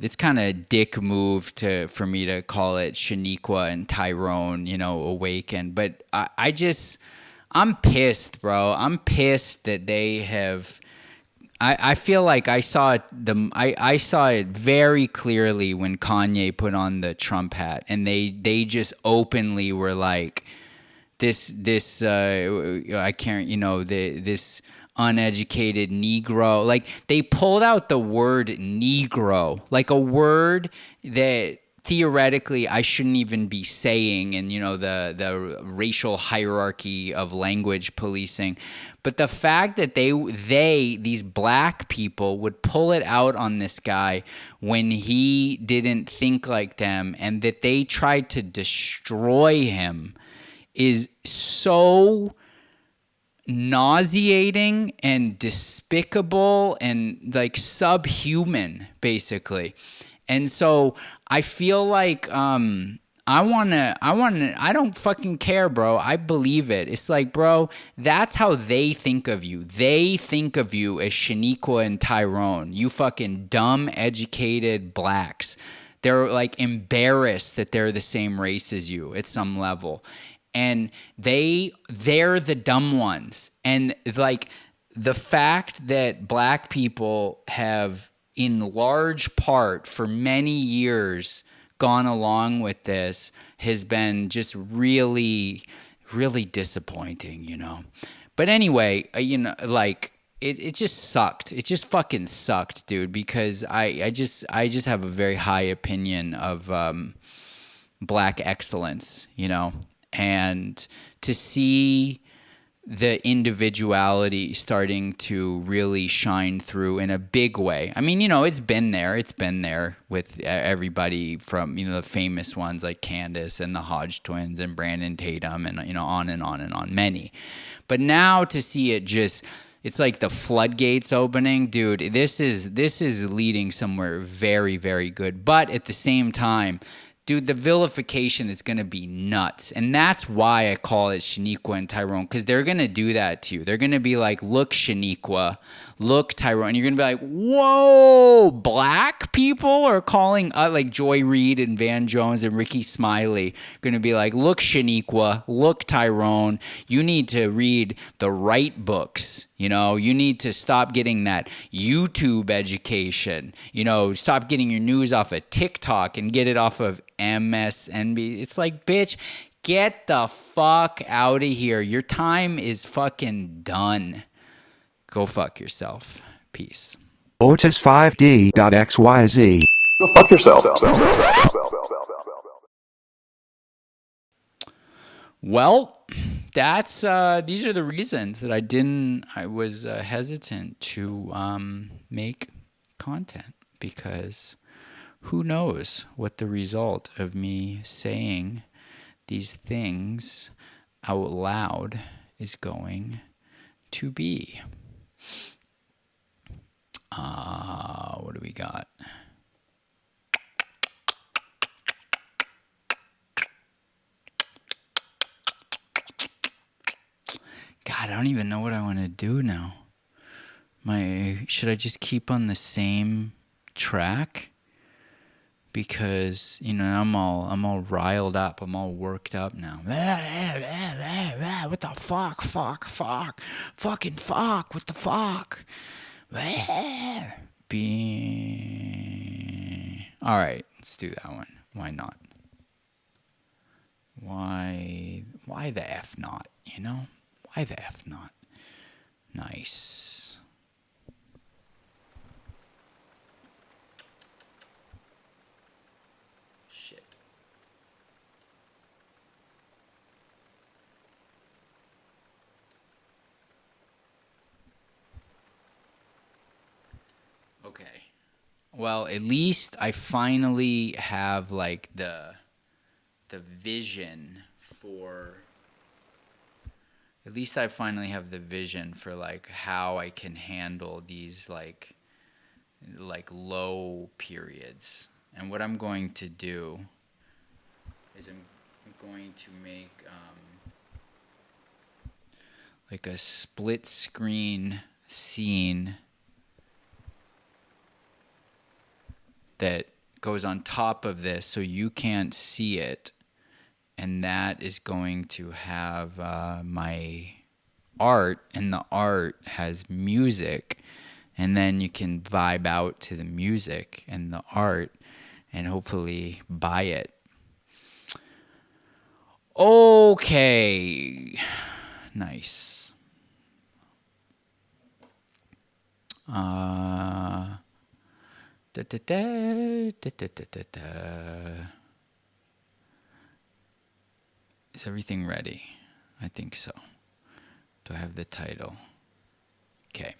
Speaker 1: it's kind of a dick move for me to call it Shaniqua and Tyrone, awaken. But I'm pissed, bro. I'm pissed that they have... I feel like I saw it very clearly when Kanye put on the Trump hat, and they just openly were like, this uneducated Negro. Like they pulled out the word Negro, like a word that theoretically I shouldn't even be saying, and the racial hierarchy of language policing. But the fact that these black people would pull it out on this guy when he didn't think like them, and that they tried to destroy him is so nauseating and despicable and like subhuman, basically. And so I feel like I don't fucking care, bro. I believe it. It's like, bro, that's how they think of you. They think of you as Shaniqua and Tyrone. You fucking dumb, educated blacks. They're like embarrassed that they're the same race as you at some level. And they're the dumb ones. And like the fact that black people have, in large part, for many years gone along with this has been just really, really disappointing, But anyway, it just sucked. It just fucking sucked, dude, because I just have a very high opinion of black excellence, and to see the individuality starting to really shine through in a big way. I mean, it's been there. It's been there with everybody from, the famous ones like Candace and the Hodge twins and Brandon Tatum and, on and on and on, many. But now to see it just, it's like the floodgates opening. Dude, this is leading somewhere very, very good. But at the same time, dude, the vilification is going to be nuts. And that's why I call it Shaniqua and Tyrone, because they're going to do that to you. They're going to be like, look, Shaniqua, look, Tyrone. And you're going to be like, whoa, black people are calling, like Joy Reid and Van Jones and Ricky Smiley, going to be like, look, Shaniqua, look, Tyrone, you need to read the right books. You need to stop getting that YouTube education. Stop getting your news off of TikTok and get it off of MSNBC. It's like, bitch, get the fuck out of here. Your time is fucking done. Go fuck yourself. Peace.
Speaker 2: Otis5D.xyz.
Speaker 3: Go fuck yourself.
Speaker 1: Well, that's these are the reasons that I was hesitant to make content, because who knows what the result of me saying these things out loud is going to be. What do we got? God, I don't even know what I want to do now. Should I just keep on the same track? Because, I'm all riled up. I'm all worked up now. What the fuck? Fucking fuck. What the fuck? All right, let's do that one. Why not? Why the F not, Why the F not? Nice. Shit. Okay. Well, at least I finally have like the vision for like how I can handle these like low periods. And what I'm going to do is I'm going to make like a split screen scene that goes on top of this so you can't see it. And that is going to have my art, and the art has music. And then you can vibe out to the music and the art and hopefully buy it. Okay. Nice. Is everything ready? I think so. Do I have the title? Okay.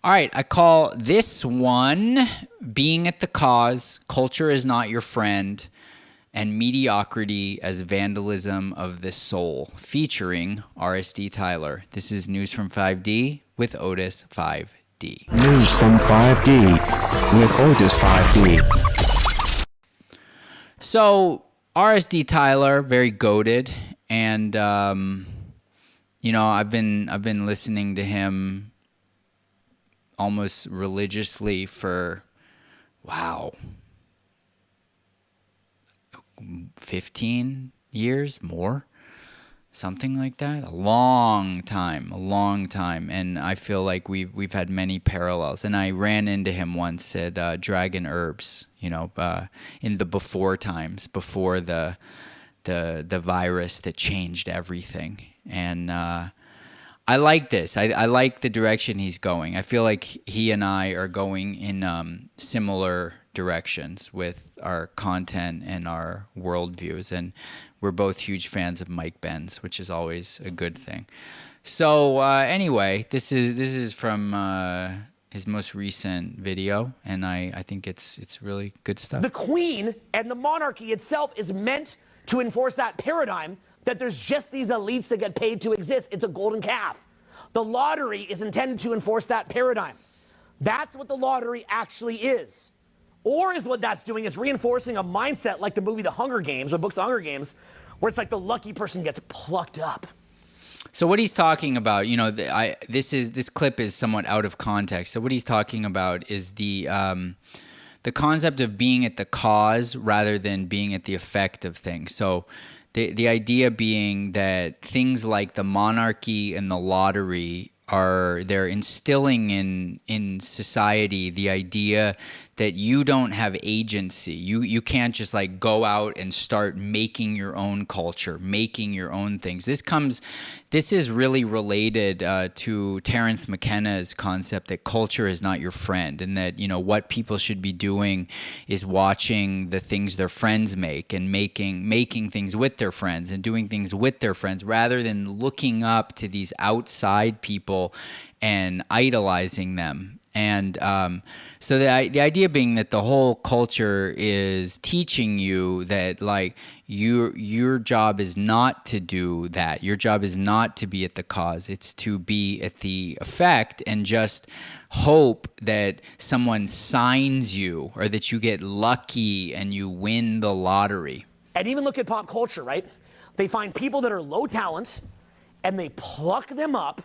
Speaker 1: All right, I call this one Being at the Cause, Culture is Not Your Friend, and Mediocrity as Vandalism of the Soul, featuring RSD Tyler. This is News from 5D with Otis 5D.
Speaker 2: News from 5D with Otis 5D.
Speaker 1: So, RSD Tyler, very goated, and I've been listening to him almost religiously for 15 years, more, something like that. A long time, and I feel like we've had many parallels. And I ran into him once at Dragon Herbs, in the before times, before the virus that changed everything. And I like this. I like the direction he's going. I feel like he and I are going in similar directions with our content and our worldviews. And we're both huge fans of Mike Benz, which is always a good thing. So anyway, this is from his most recent video, and I think it's really good stuff.
Speaker 6: The Queen and the monarchy itself is meant to enforce that paradigm that there's just these elites that get paid to exist. It's a golden calf. The lottery is intended to enforce that paradigm. That's what the lottery actually is. Or is what that's doing is reinforcing a mindset like the movie The Hunger Games, or books The Hunger Games, where it's like the lucky person gets plucked up.
Speaker 1: So what he's talking about, this clip is somewhat out of context. So what he's talking about is the concept of being at the cause rather than being at the effect of things. So the idea being that things like the monarchy and the lottery they're instilling in society the idea that you don't have agency. You can't just like go out and start making your own culture, making your own things. This is really related to Terence McKenna's concept that culture is not your friend, and that, you know, what people should be doing is watching the things their friends make and making things with their friends and doing things with their friends, rather than looking up to these outside people and idolizing them. And so the idea being that the whole culture is teaching you that, like, your job is not to do that. Your job is not to be at the cause. It's to be at the effect and just hope that someone signs you, or that you get lucky and you win the lottery.
Speaker 6: And even look at pop culture, right? They find people that are low talent and they pluck them up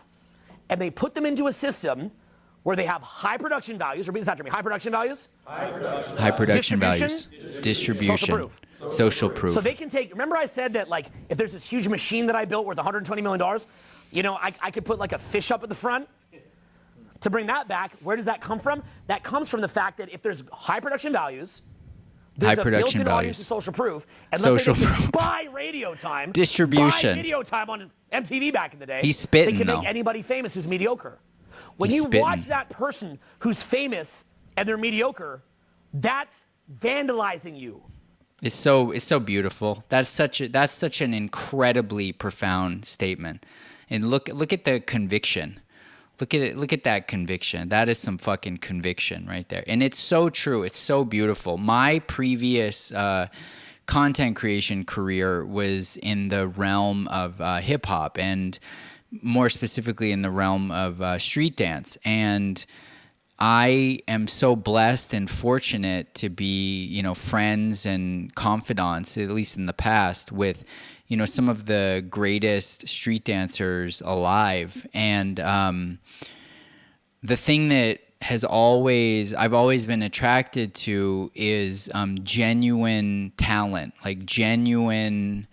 Speaker 6: and they put them into a system where they have high production values. Repeat this after me. High production values.
Speaker 1: High production values. Distribution. Social proof.
Speaker 6: So they can take, remember I said that, like, if there's this huge machine that I built worth $120 million, you know, I could put like a fish up at the front to bring that back. Where does that come from? That comes from the fact that if there's high production values, there's a built-in audience of social proof. And let's say they can buy radio time.
Speaker 1: Distribution.
Speaker 6: Buy video time on MTV back in the day.
Speaker 1: He's spitting,
Speaker 6: they can
Speaker 1: though.
Speaker 6: make anybody famous who's mediocre. When
Speaker 1: He's
Speaker 6: you
Speaker 1: spitting.
Speaker 6: watch that person who's famous and they're mediocre, that's vandalizing you.
Speaker 1: It's so beautiful. That's such an incredibly profound statement. And look at the conviction. Look at that conviction. That is some fucking conviction right there. And it's so true. It's so beautiful. My previous content creation career was in the realm of hip hop, and more specifically in the realm of street dance. And I am so blessed and fortunate to be, you know, friends and confidants, at least in the past, with, you know, some of the greatest street dancers alive. And the thing that I've always been attracted to is genuine talent, like genuine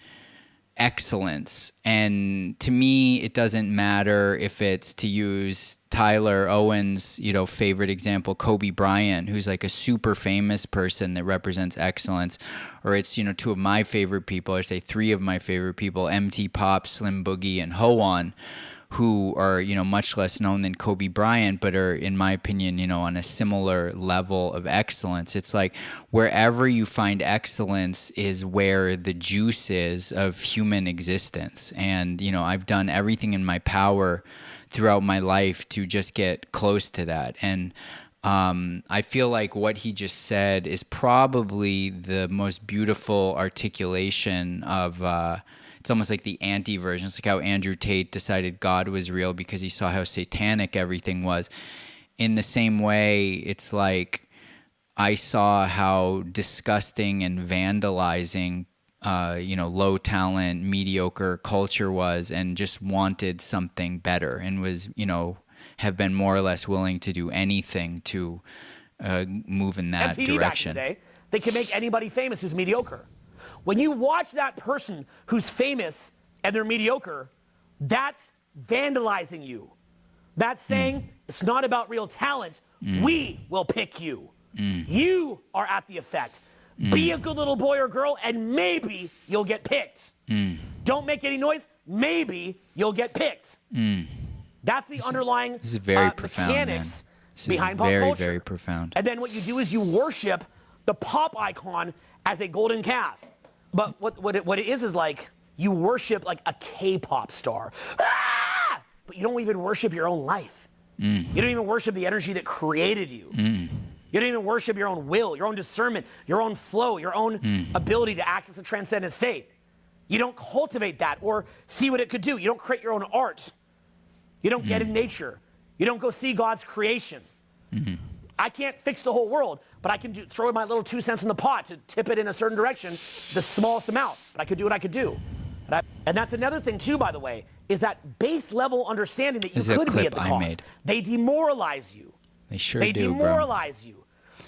Speaker 1: excellence. And to me, it doesn't matter if it's, to use Tyler Owen's, you know, favorite example, Kobe Bryant, who's like a super famous person that represents excellence, or it's, you know, two of my favorite people, or say three of my favorite people, MT Pop, Slim Boogie, and Hoan, who are, you know, much less known than Kobe Bryant, but are, in my opinion, you know, on a similar level of excellence. It's like wherever you find excellence is where the juice is of human existence. And, you know, I've done everything in my power throughout my life to just get close to that. And I feel like what he just said is probably the most beautiful articulation of it's almost like the anti-version. It's like how Andrew Tate decided God was real because he saw how satanic everything was. In the same way, it's like I saw how disgusting and vandalizing, you know, low talent, mediocre culture was, and just wanted something better, and was, you know, have been more or less willing to do anything to move in that
Speaker 6: MTV
Speaker 1: direction.
Speaker 6: Back in the day, they can make anybody famous who's mediocre. When you watch that person who's famous and they're mediocre, that's vandalizing you. That's saying it's not about real talent. We will pick you. You are at the effect. Be a good little boy or girl, and maybe you'll get picked. Don't make any noise. Maybe you'll get picked. That's the underlying
Speaker 1: this is very profound,
Speaker 6: mechanics
Speaker 1: this
Speaker 6: behind
Speaker 1: is
Speaker 6: pop
Speaker 1: very,
Speaker 6: culture.
Speaker 1: very profound.
Speaker 6: And then what you do is you worship the pop icon as a golden calf. But what it is like you worship like a K-pop star. Ah! But you don't even worship your own life. You don't even worship the energy that created you. You don't even worship your own will, your own discernment, your own flow, your own ability to access a transcendent state. You don't cultivate that or see what it could do. You don't create your own art. You don't get in nature. You don't go see God's creation. I can't fix the whole world, but I can throw my little 2 cents in the pot to tip it in a certain direction, the smallest amount. But I could do what I could do. And that's another thing, too, by the way, is that base level understanding that you could be at the cause. They demoralize you.
Speaker 1: They sure
Speaker 6: They
Speaker 1: do,
Speaker 6: demoralize you.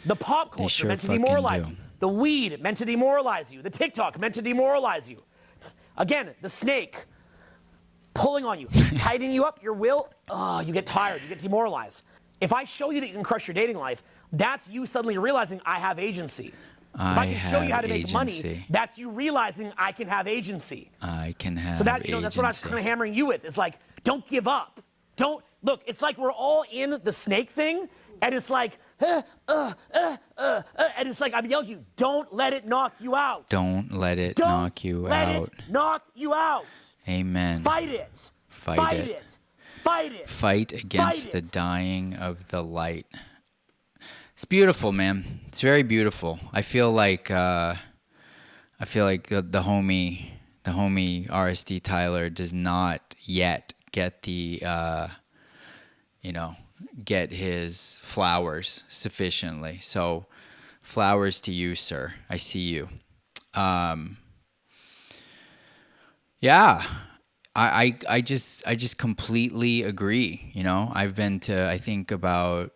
Speaker 6: The pop culture
Speaker 1: sure
Speaker 6: meant to
Speaker 1: fucking
Speaker 6: demoralize
Speaker 1: do.
Speaker 6: you. The weed meant to demoralize you. The TikTok meant to demoralize you. Again, the snake pulling on you, tightening you up, your will, you get tired, you get demoralized. If I show you that you can crush your dating life, that's you suddenly realizing I have agency. If I can show you how to make money, that's you realizing I can have agency.
Speaker 1: I can have
Speaker 6: So that,
Speaker 1: agency.
Speaker 6: that's what I was kind of hammering you with. It's like, don't give up. Don't, look, it's like we're all in the snake thing, and it's like, and it's like, I'm yelling at you, don't let it knock you out.
Speaker 1: Don't let it knock you out.
Speaker 6: Don't let it knock you out.
Speaker 1: Amen.
Speaker 6: Fight it.
Speaker 1: Fight it.
Speaker 6: Fight it.
Speaker 1: Fight against the dying of the light. It's beautiful, man. It's very beautiful. I feel like the homie RSD Tyler does not yet get get his flowers sufficiently. So flowers to you, sir. I see you. Yeah. I just completely agree. I've been to, I think, about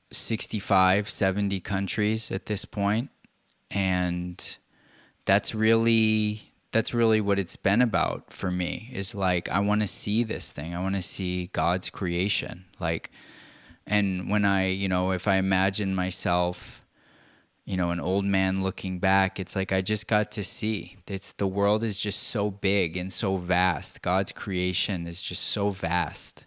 Speaker 1: 65, 70 countries at this point, and that's really what it's been about for me, is like, I want to see this thing. I want to see God's creation. Like, and when if I imagine myself, an old man looking back, it's like I just got to see. The world is just so big and so vast. God's creation is just so vast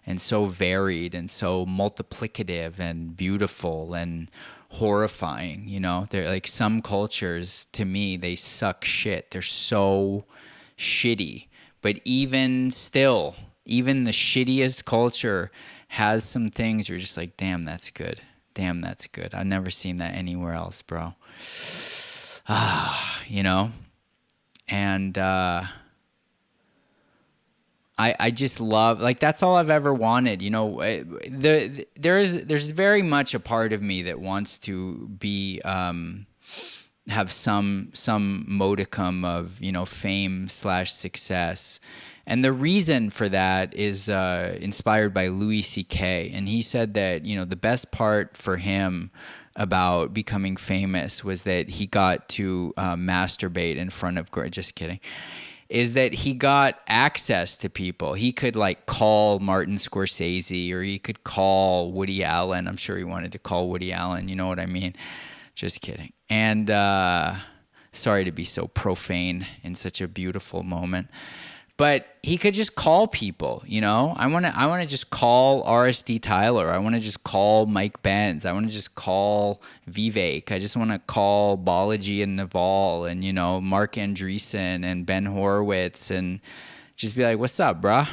Speaker 1: and so varied and so multiplicative and beautiful and horrifying. They're like, some cultures, to me, they suck shit. They're so shitty. But even still, even the shittiest culture has some things where you're just like, damn, that's good. Damn, that's good. I've never seen that anywhere else, bro. And I just love, like, that's all I've ever wanted. There's very much a part of me that wants to be have some modicum of fame / success. And the reason for that is inspired by Louis C.K. And he said that, the best part for him about becoming famous was that he got to masturbate in front of, just kidding, is that he got access to people. He could call Martin Scorsese, or he could call Woody Allen. I'm sure he wanted to call Woody Allen. You know what I mean? Just kidding. And sorry to be so profane in such a beautiful moment. But he could just call people, I want to just call RSD Tyler. I want to just call Mike Benz. I want to just call Vivek. I just want to call Balaji and Naval and, Mark Andreessen and Ben Horowitz, and just be like, what's up, bruh?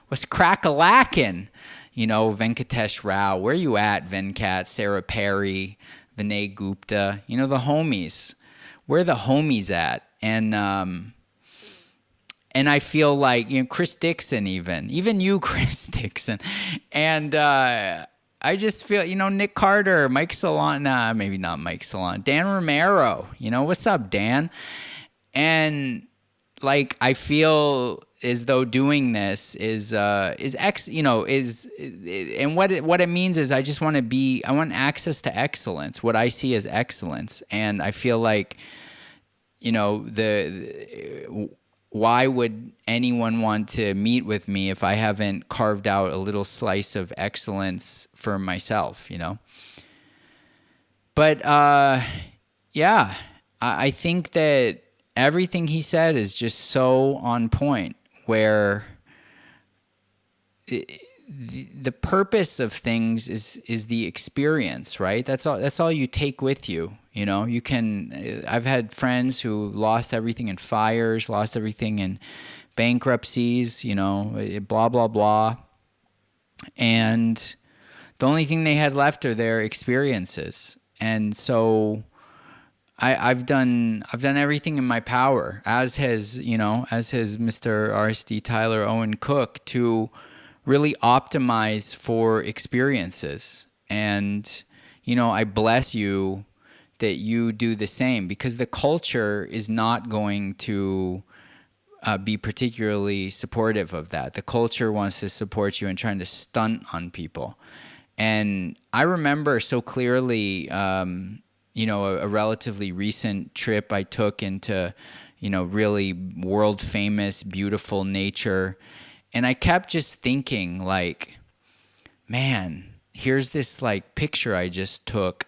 Speaker 1: What's crack-a-lackin'? Venkatesh Rao. Where you at, Venkat? Sarah Perry, Vinay Gupta. The homies. Where the homies at? And I feel like, Chris Dixon, even you, Chris Dixon. And I just feel, Nick Carter, Mike Salon, maybe not Mike Salon, Dan Romero, what's up, Dan? And I feel as though doing this is and what it means is I want access to excellence, what I see as excellence. And I feel like, why would anyone want to meet with me if I haven't carved out a little slice of excellence for myself, But, yeah, I think that everything he said is just so on point, where the purpose of things is the experience, right? That's all you take with you. You can, I've had friends who lost everything in fires, lost everything in bankruptcies, blah, blah, blah. And the only thing they had left are their experiences. And so I've done everything in my power, as has Mr. RSD Tyler Owen Cook, to really optimize for experiences. And, I bless you that you do the same, because the culture is not going to be particularly supportive of that. The culture wants to support you in trying to stunt on people. And I remember so clearly, a relatively recent trip I took into, really world famous, beautiful nature. And I kept just thinking, man, here's this like picture I just took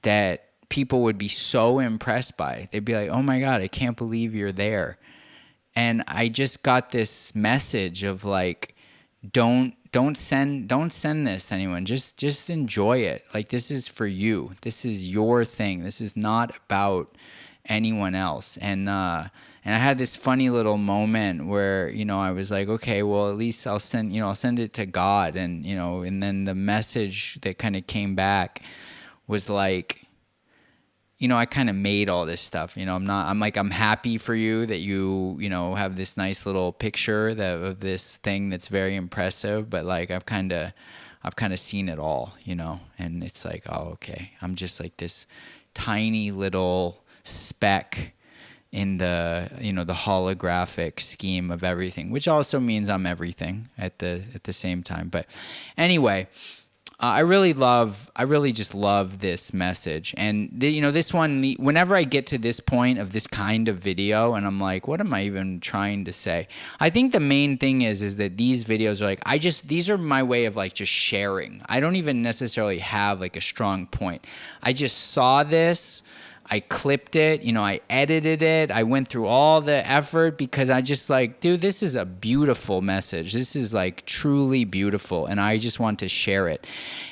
Speaker 1: that people would be so impressed by. They'd be like, oh my God, I can't believe you're there. And I just got this message of like, don't send this to anyone. Just enjoy it. Like, this is for you. This is your thing. This is not about anyone else. And I had this funny little moment where, I was like, okay, well, at least I'll send it to God. And, and then the message that kind of came back was like, I kind of made all this stuff. I'm happy for you that you have this nice little picture of this thing that's very impressive, but like I've kind of seen it all, and it's like, oh, okay. I'm just like this tiny little speck in the, the holographic scheme of everything, which also means I'm everything at the same time. But anyway, I really just love this message. And this one, whenever I get to this point of this kind of video and I'm like, what am I even trying to say? I think the main thing is that these videos are like, these are my way of like just sharing. I don't even necessarily have like a strong point. I just saw this, I clipped it, I edited it. I went through all the effort because I just like, dude, this is a beautiful message. This is like truly beautiful. And I just want to share it.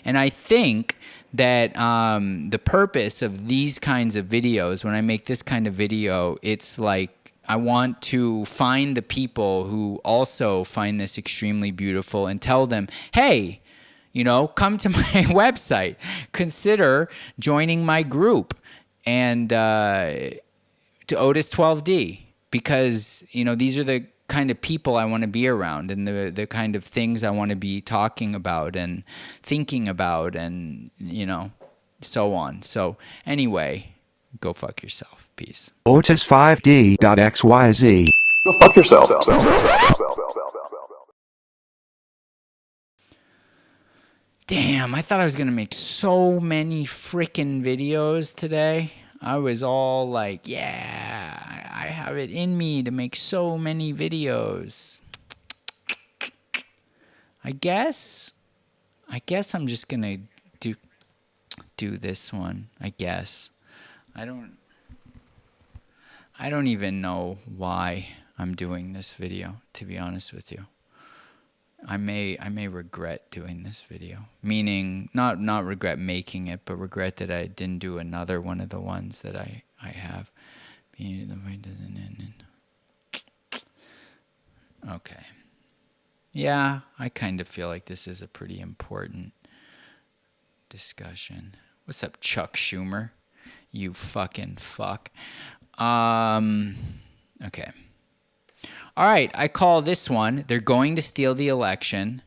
Speaker 1: And I think that the purpose of these kinds of videos, when I make this kind of video, it's like, I want to find the people who also find this extremely beautiful and tell them, hey, come to my website, consider joining my group. And to Otis 12D, because these are the kind of people I want to be around, and the kind of things I want to be talking about and thinking about, and so on. So anyway, go fuck yourself. Peace.
Speaker 2: Otis5D.xyz.
Speaker 3: Go fuck yourself.
Speaker 1: Damn, I thought I was going to make so many freaking videos today. I was all like, yeah, I have it in me to make so many videos. I guess I'm just going to do this one, I guess. I don't even know why I'm doing this video, to be honest with you. I may regret doing this video, meaning not regret making it, but regret that I didn't do another one of the ones that I have. Okay. Yeah, I kind of feel like this is a pretty important discussion. What's up, Chuck Schumer? You fucking fuck. Okay. All right, I call this one, They're Going to Steal the Election,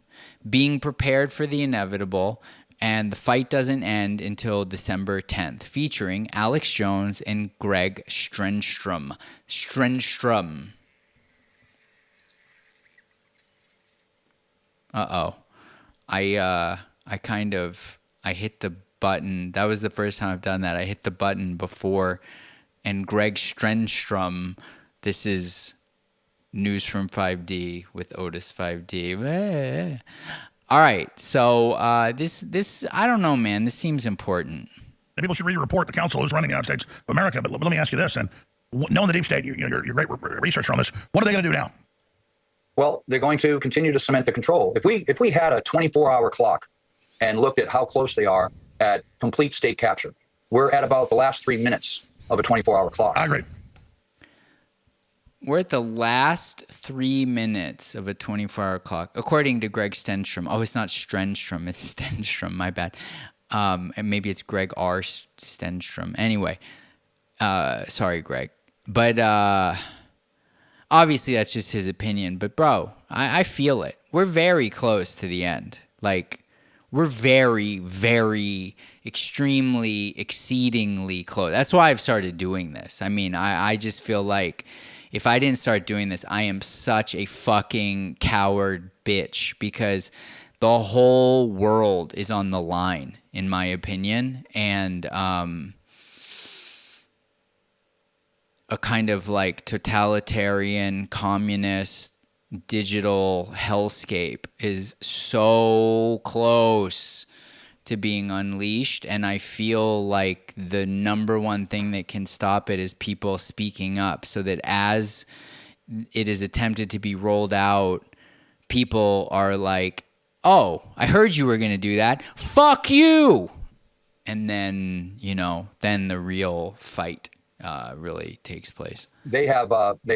Speaker 1: Being Prepared for the Inevitable, and The Fight Doesn't End Until December 10th, featuring Alex Jones and Greg Stenstrom. Uh-oh. I hit the button. That was the first time I've done that. I hit the button before, and Greg Stenstrom, this is News from 5D with Otis 5D. All right, so this I don't know, man. This seems important.
Speaker 7: People should read your report. The council is running the United States of America. But let me ask you this: and knowing the deep state, you're great researcher on this. What are they going to do now?
Speaker 8: Well, they're going to continue to cement the control. If we had a 24-hour clock and looked at how close they are at complete state capture, we're at about the last 3 minutes of a 24-hour clock.
Speaker 7: I agree.
Speaker 1: We're at the last 3 minutes of a 24-hour clock, according to Greg Stenstrom. Oh, it's not Strenstrom, it's Stenstrom, my bad. And maybe it's Greg R. Stenstrom. Anyway, sorry, Greg. But obviously that's just his opinion. But, bro, I feel it. We're very close to the end. Like, we're very, very, extremely, exceedingly close. That's why I've started doing this. I mean, I just feel like if I didn't start doing this, I am such a fucking coward bitch, because the whole world is on the line, in my opinion. And a kind of like totalitarian, communist, digital hellscape is so close to being unleashed, and I feel like the number one thing that can stop it is people speaking up, so that as it is attempted to be rolled out, people are like, oh, I heard you were going to do that, fuck you. And then, then the real fight really takes place.
Speaker 8: They have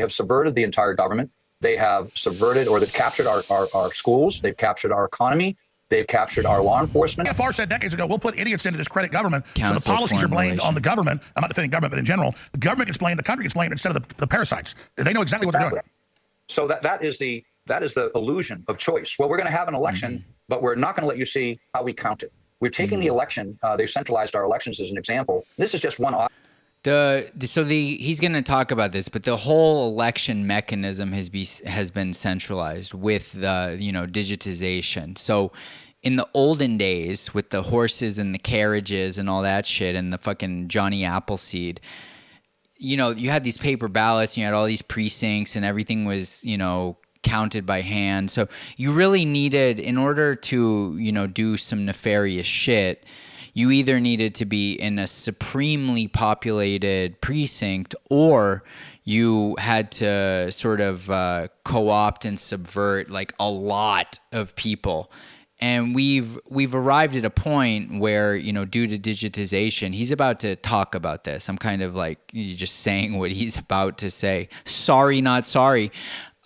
Speaker 8: subverted the entire government. They have subverted, or they've captured our schools. They've captured our economy. They've captured our law enforcement.
Speaker 7: NPR said decades ago, we'll put idiots into this credit government.
Speaker 1: Council
Speaker 7: so the policies are blamed
Speaker 1: relations.
Speaker 7: on the government. I'm not defending government, but in general, the government gets blamed, the country gets blamed instead of the parasites. They know exactly what they're doing.
Speaker 8: So that is the illusion of choice. Well, we're going to have an election, but we're not going to let you see how we count it. We're taking the election. They've centralized our elections as an example. This is just one.
Speaker 1: He's going to talk about this, but the whole election mechanism has been centralized with the digitization. So in the olden days, with the horses and the carriages and all that shit, and the fucking Johnny Appleseed, you had these paper ballots, you had all these precincts, and everything was counted by hand. So you really needed, in order to do some nefarious shit, you either needed to be in a supremely populated precinct, or you had to sort of co-opt and subvert like a lot of people. And we've arrived at a point where, due to digitization, he's about to talk about this. I'm kind of like just saying what he's about to say. Sorry, not sorry.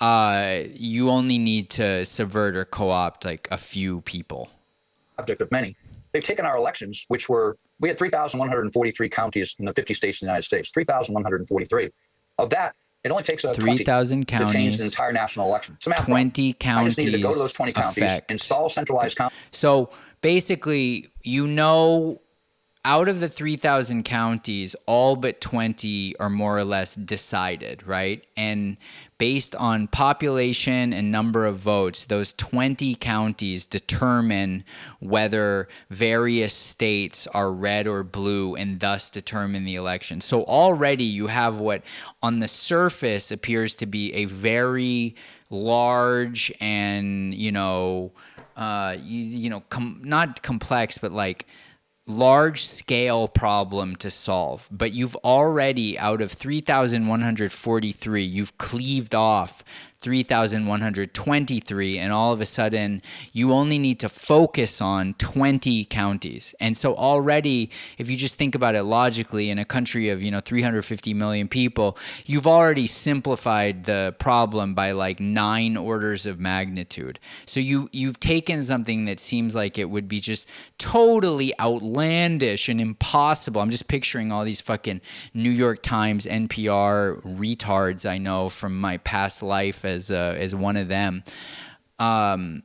Speaker 1: You only need to subvert or co-opt like a few people.
Speaker 8: Object of many. They've taken our elections, we had 3,143 counties in the 50 states in the United States, 3,143. Of that, it only takes
Speaker 1: 3,000
Speaker 8: counties to change the entire national election.
Speaker 1: 20 counties.
Speaker 8: I just needed to go to those 20 counties, install centralized counties.
Speaker 1: So basically, out of the 3,000 counties, all but 20 are more or less decided, right? And based on population and number of votes, those 20 counties determine whether various states are red or blue, and thus determine the election. So already you have what on the surface appears to be a very large and, not complex, but like large scale problem to solve. But you've already, out of 3,143, you've cleaved off 3,123, and all of a sudden you only need to focus on 20 counties. And so already, if you just think about it logically, in a country of 350 million people, you've already simplified the problem by like 9 orders of magnitude. So you've taken something that seems like it would be just totally outlandish and impossible. I'm just picturing all these fucking New York Times, NPR retards I know from my past life as one of them, and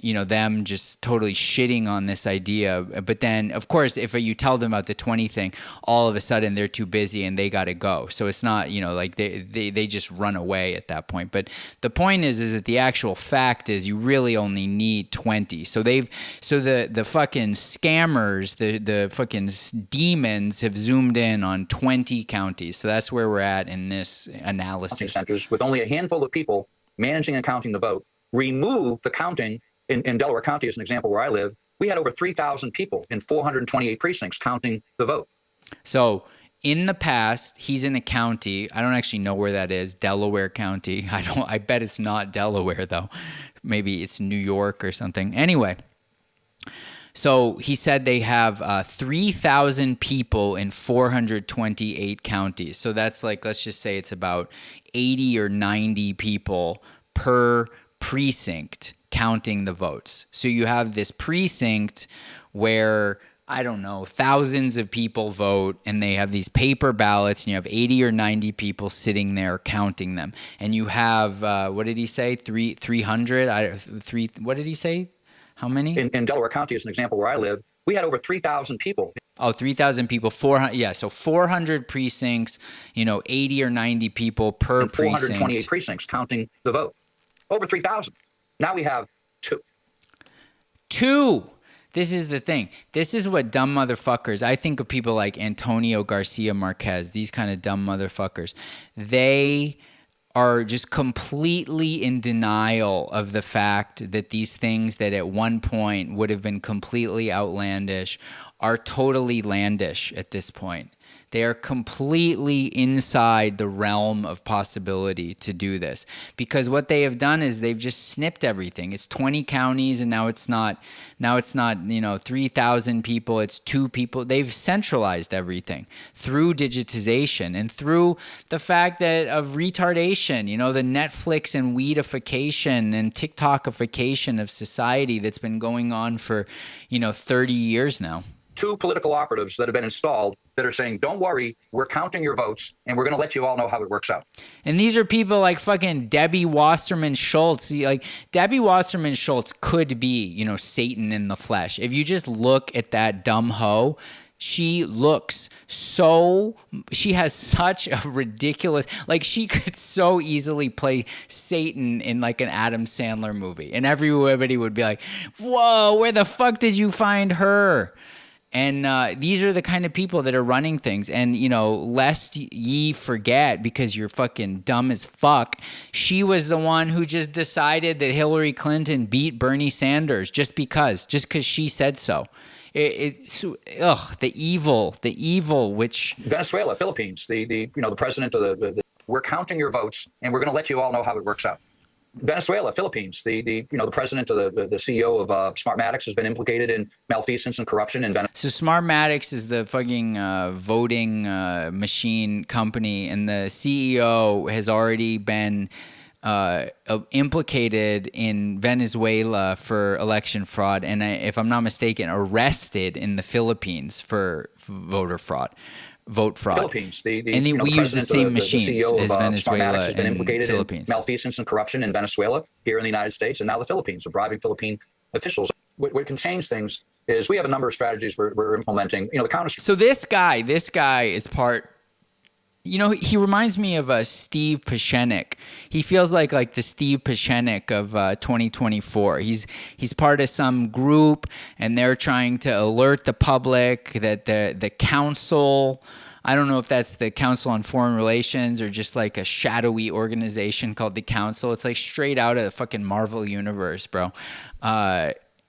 Speaker 1: them just totally shitting on this idea. But then, of course, if you tell them about the 20 thing, all of a sudden they're too busy and they got to go. So it's not like they just run away at that point. But the point is that the actual fact is you really only need 20. So the fucking scammers, the fucking demons have zoomed in on 20 counties. So that's where we're at in this analysis.
Speaker 8: Centers with only a handful of people managing and counting the vote. Remove the counting in Delaware County, as an example where I live. We had over 3,000 people in 428 precincts counting the vote.
Speaker 1: So in the past, he's in a county. I don't actually know where that is. Delaware County. I bet it's not Delaware though. Maybe it's New York or something. Anyway. So he said they have 3,000 people in 428 counties. So that's like, let's just say it's about 80 or 90 people per precinct counting the votes. So you have this precinct where, I don't know, thousands of people vote, and they have these paper ballots, and you have 80 or 90 people sitting there counting them. And you have, what did he say? 300? What did he say? How many?
Speaker 8: In Delaware County, as an example where I live, we had over 3,000 people.
Speaker 1: Oh, 3,000 people, 400. Yeah, so 400 precincts, 80 or 90 people per
Speaker 8: in
Speaker 1: precinct.
Speaker 8: 428 precincts counting the vote. Over 3,000. Now we have 2.
Speaker 1: 2. This is the thing. This is what dumb motherfuckers, I think of people like Antonio Garcia Marquez, these kind of dumb motherfuckers. They are just completely in denial of the fact that these things that at one point would have been completely outlandish are totally landish at this point. They are completely inside the realm of possibility to do this, because what they have done is they've just snipped everything. It's 20 counties, and now it's not 3,000 people, it's 2 people. They've centralized everything through digitization and through the fact that of retardation, the Netflix and weedification and TikTokification of society that's been going on for, 30 years now.
Speaker 8: 2 political operatives that have been installed that are saying, don't worry, we're counting your votes and we're going to let you all know how it works out.
Speaker 1: And these are people like fucking Debbie Wasserman Schultz. Like Debbie Wasserman Schultz could be, Satan in the flesh. If you just look at that dumb hoe, she has such a ridiculous, like she could so easily play Satan in like an Adam Sandler movie. And everybody would be like, whoa, where the fuck did you find her? And these are the kind of people that are running things. And, lest ye forget, because you're fucking dumb as fuck, she was the one who just decided that Hillary Clinton beat Bernie Sanders just because she said so. The evil, which...
Speaker 8: Venezuela, Philippines, the president of the we're counting your votes and we're going to let you all know how it works out. Venezuela, Philippines, the president of the CEO of Smartmatics has been implicated in malfeasance and corruption in Venezuela.
Speaker 1: So Smartmatics is the fucking voting machine company, and the CEO has already been implicated in Venezuela for election fraud, and if I'm not mistaken, arrested in the Philippines for voter fraud. Vote fraud.
Speaker 8: Philippines,
Speaker 1: we use the same machines as Venezuela
Speaker 8: has been implicated
Speaker 1: and Philippines.
Speaker 8: In malfeasance and corruption in Venezuela, here in the United States, and now the Philippines, of bribing Philippine officials. What can change things is we have a number of strategies we're implementing. The counter.
Speaker 1: So this guy is part. He reminds me of Steve Pashenik. He feels like the Steve Pashenik of 2024. He's part of some group, and they're trying to alert the public that the council, I don't know if that's the Council on Foreign Relations or just like a shadowy organization called the Council. It's like straight out of the fucking Marvel universe, bro.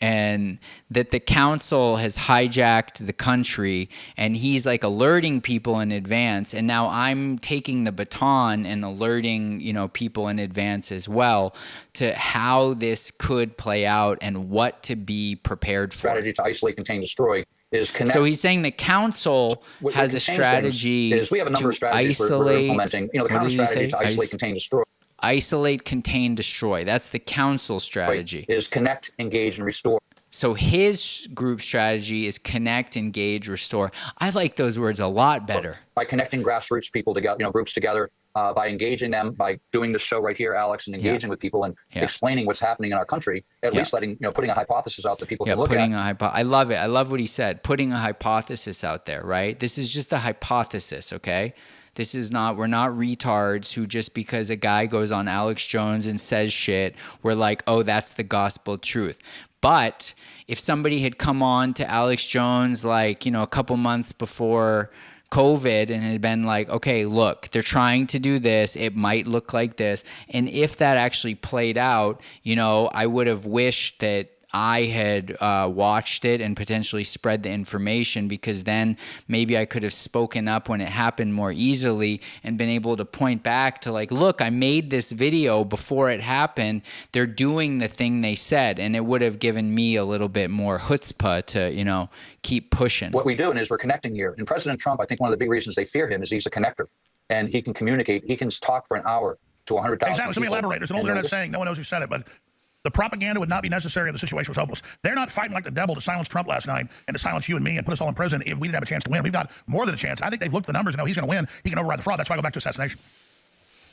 Speaker 1: And that the council has hijacked the country, and he's like alerting people in advance. And now I'm taking the baton and alerting, people in advance as well to how this could play out and what to be prepared for.
Speaker 8: Strategy to isolate, contain, destroy is connect.
Speaker 1: So he's saying the council has a strategy
Speaker 8: is we have a number of strategies we're implementing. The counter strategy to isolate, contain, destroy.
Speaker 1: Isolate, contain, destroy. That's the council strategy.
Speaker 8: Is connect, engage, and restore.
Speaker 1: So his group strategy is connect, engage, restore. I like those words a lot better.
Speaker 8: By connecting grassroots people together, groups together, by engaging them, by doing this show right here, Alex, and engaging with people and explaining what's happening in our country, at least putting a hypothesis out that people can look at.
Speaker 1: I love it. I love what he said. Putting a hypothesis out there, right? This is just a hypothesis, okay? This is not, we're not retards who just because a guy goes on Alex Jones and says shit, we're like, oh, that's the gospel truth. But if somebody had come on to Alex Jones a couple months before COVID and had been like, okay, look, they're trying to do this, it might look like this. And if that actually played out, I would have wished that I had watched it and potentially spread the information, because then maybe I could have spoken up when it happened more easily and been able to point back to look, I made this video before it happened. They're doing the thing they said, and it would have given me a little bit more chutzpah to, keep pushing.
Speaker 8: What we're doing is we're connecting here. And President Trump, I think one of the big reasons they fear him is he's a connector, and he can communicate. He can talk for an hour to 100,000
Speaker 7: Exactly. Let me
Speaker 8: people.
Speaker 7: elaborate. There's an old internet saying, no one knows who said it, but the propaganda would not be necessary if the situation was hopeless. They're not fighting like the devil to silence Trump last night and to silence you and me and put us all in prison if we didn't have a chance to win. We've got more than a chance. I think they've looked at the numbers and know he's going to win. He can override the fraud. That's why I go back to assassination.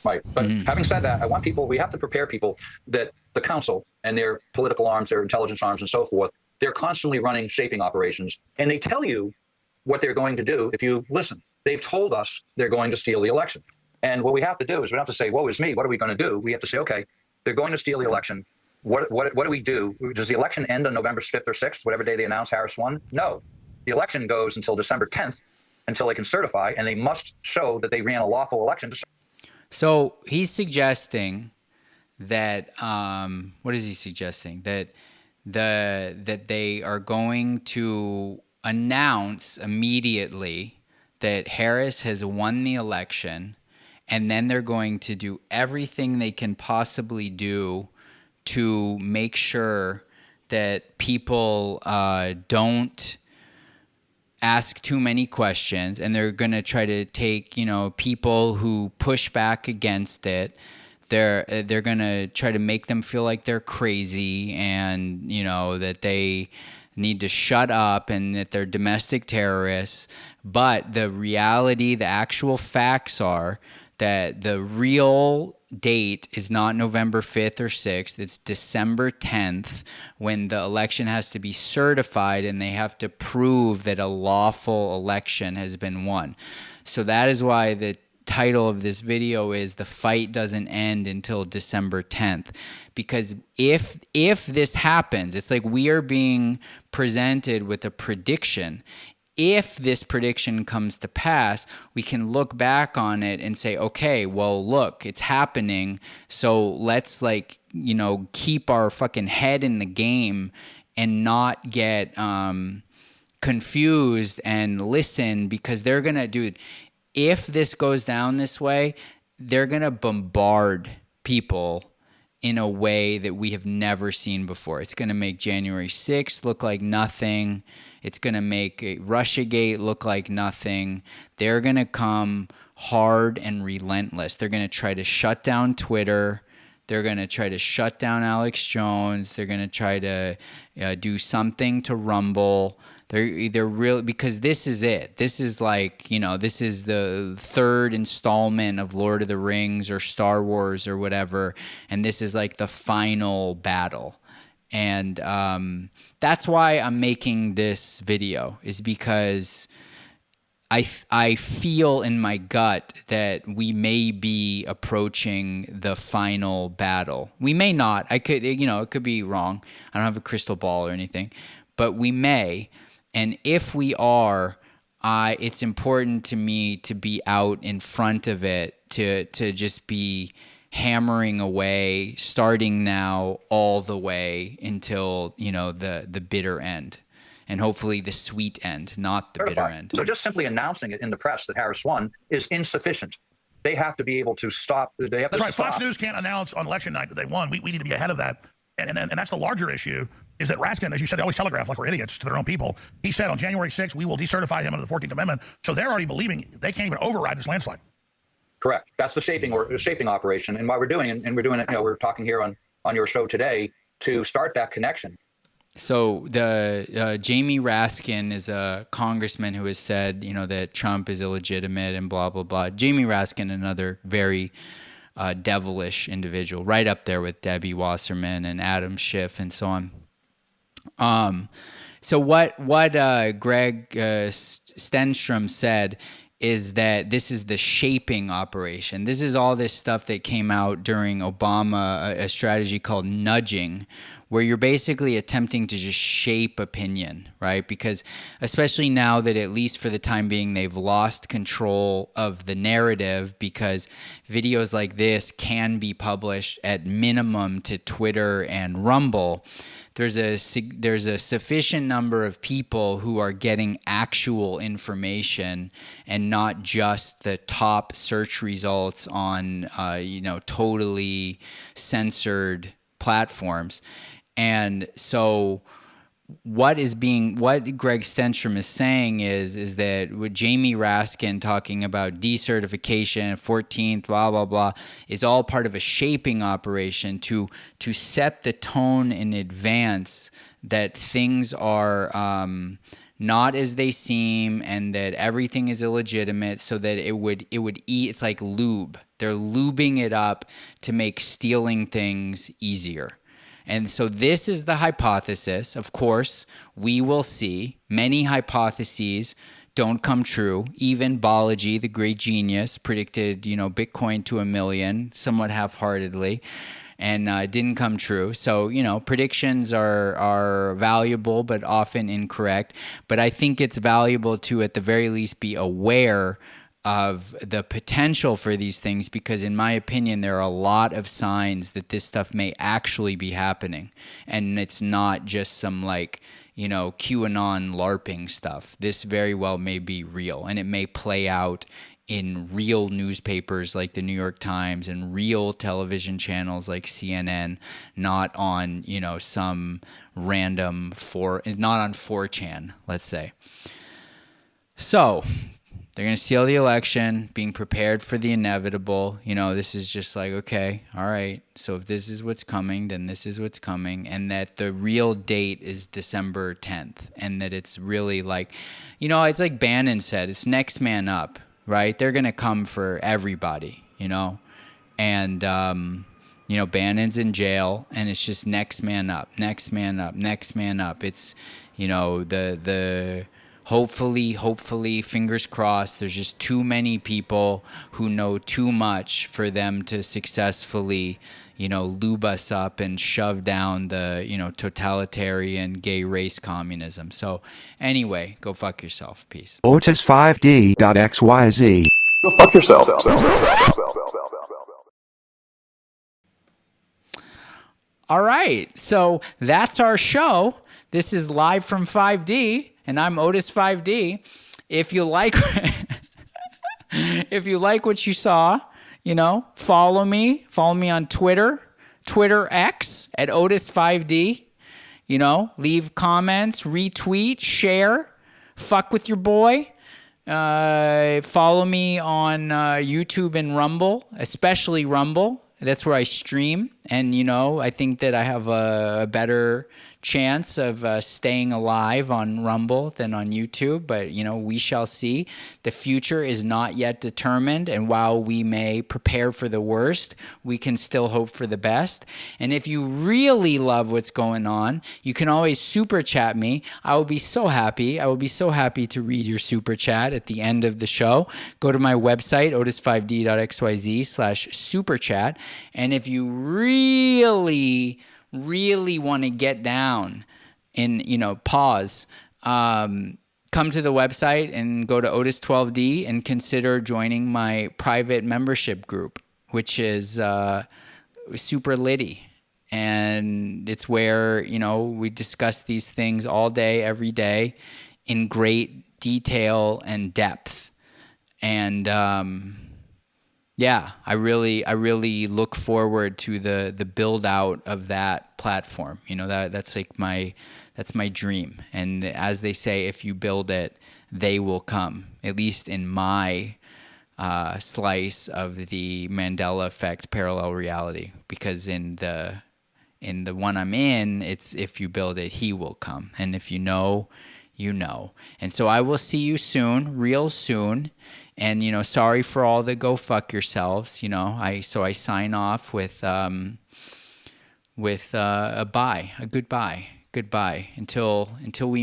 Speaker 8: Right. But having said that, we have to prepare people that the council and their political arms, their intelligence arms and so forth, they're constantly running shaping operations. And they tell you what they're going to do if you listen. They've told us they're going to steal the election. And what we have to do is we don't have to say, woe is me, what are we going to do? We have to say, okay, they're going to steal the election. What do we do? Does the election end on November 5th or 6th, whatever day they announce Harris won? No. The election goes until December 10th, until they can certify, and they must show that they ran a lawful election.
Speaker 1: So he's suggesting that what is he suggesting? That they are going to announce immediately that Harris has won the election, and then they're going to do everything they can possibly do to make sure that people don't ask too many questions, and they're going to try to take, people who push back against it. They're going to try to make them feel like they're crazy, and that they need to shut up and that they're domestic terrorists. But the reality, the actual facts are that the real date is not November 5th or 6th. It's December 10th, when the election has to be certified and they have to prove that a lawful election has been won. So that is why the title of this video is "The Fight Doesn't End Until December 10th." Because if this happens, it's like we are being presented with a prediction. If this prediction comes to pass, we can look back on it and say, okay, well, look, it's happening. So let's keep our fucking head in the game and not get confused and listen, because they're going to, dude, if this goes down this way, they're going to bombard people in a way that we have never seen before. It's going to make January 6th look like nothing. It's going to make Russiagate look like nothing. They're going to come hard and relentless. They're going to try to shut down Twitter. They're going to try to shut down Alex Jones. They're going to try to do something to Rumble. They're really, because this is it. This is this is the third installment of Lord of the Rings or Star Wars or whatever, and this is like the final battle. And that's why I'm making this video, is because I feel in my gut that we may be approaching the final battle. We may not. It could be wrong. I don't have a crystal ball or anything, but we may. And if we are, it's important to me to be out in front of it, to just be hammering away, starting now all the way until, the bitter end. And hopefully the sweet end, not the bitter end.
Speaker 8: So just simply announcing it in the press that Harris won is insufficient. They have to be able to stop. That's
Speaker 7: right. Fox News can't announce on election night that they won. We need to be ahead of that. And that's the larger issue, is that Raskin, as you said, they always telegraph like we're idiots to their own people. He said on January 6th, we will decertify him under the 14th Amendment. So they're already believing they can't even override this landslide.
Speaker 8: Correct. That's the shaping operation. And why we're doing it, and we're doing it, we're talking here on your show today to start that connection.
Speaker 1: So the Jamie Raskin is a congressman who has said, that Trump is illegitimate and blah, blah, blah. Jamie Raskin, another very devilish individual, right up there with Debbie Wasserman and Adam Schiff and so on. So what Greg Stenstrom said is that this is the shaping operation. This is all this stuff that came out during Obama, a strategy called nudging, where you're basically attempting to just shape opinion, right? Because especially now that, at least for the time being, they've lost control of the narrative, because videos like this can be published at minimum to Twitter and Rumble. There's a sufficient number of people who are getting actual information and not just the top search results on totally censored platforms. And so what Greg Stenstrom is saying is that with Jamie Raskin talking about decertification, 14th, blah, blah, blah, is all part of a shaping operation to set the tone in advance that things are not as they seem, and that everything is illegitimate, so that it would eat. It's like lube. They're lubing it up to make stealing things easier. And so this is the hypothesis. Of course, we will see many hypotheses don't come true. Even Balaji, the great genius, predicted, Bitcoin to 1 million, somewhat half-heartedly, and didn't come true. So, predictions are valuable, but often incorrect. But I think it's valuable to, at the very least, be aware of the potential for these things, because in my opinion there are a lot of signs that this stuff may actually be happening, and it's not just some like, you know, QAnon LARPing stuff. This very well may be real, and it may play out in real newspapers like the New York Times and real television channels like CNN, not on, you know, some random not on 4chan, let's say. So they're going to steal the election, being prepared for the inevitable. You know, this is just like, okay, all right. So if this is what's coming, then this is what's coming. And that the real date is December 10th. And that it's really like, you know, it's like Bannon said, it's next man up, right? They're going to come for everybody, you know? And, you know, Bannon's in jail, and it's just next man up, next man up, next man up. It's, you know, the hopefully, fingers crossed, there's just too many people who know too much for them to successfully, you know, lube us up and shove down the, you know, totalitarian gay race communism. So anyway, go fuck yourself. Peace.
Speaker 2: Otis5D.xyz.
Speaker 3: Go fuck yourself.
Speaker 1: All right, so that's our show. This is live from 5D. And I'm Otis 5D. If you like, if you like what you saw, you know, follow me on Twitter X at Otis 5D. You know, leave comments, retweet, share, fuck with your boy. Follow me on YouTube and Rumble, especially Rumble. That's where I stream. And, you know, I think that I have a better chance of staying alive on Rumble than on YouTube, but you know, we shall see. The future is not yet determined, and while we may prepare for the worst, we can still hope for the best. And if you really love what's going on, you can always super chat me. I will be so happy. I will be so happy to read your super chat at the end of the show. Go to my website, otis5d.xyz/super chat, and if you really want to get down and, you know, pause, come to the website and go to Otis12D and consider joining my private membership group, which is super litty. And it's where, you know, we discuss these things all day, every day in great detail and depth. And, yeah, I really look forward to the build out of that platform. You know, that's my dream. And as they say, if you build it, they will come. At least in my slice of the Mandela effect parallel reality, because in the one I'm in, it's if you build it, he will come. And if you know, you know. And so I will see you soon, real soon. And, you know, sorry for all the go fuck yourselves, you know. I sign off with a bye, a goodbye until we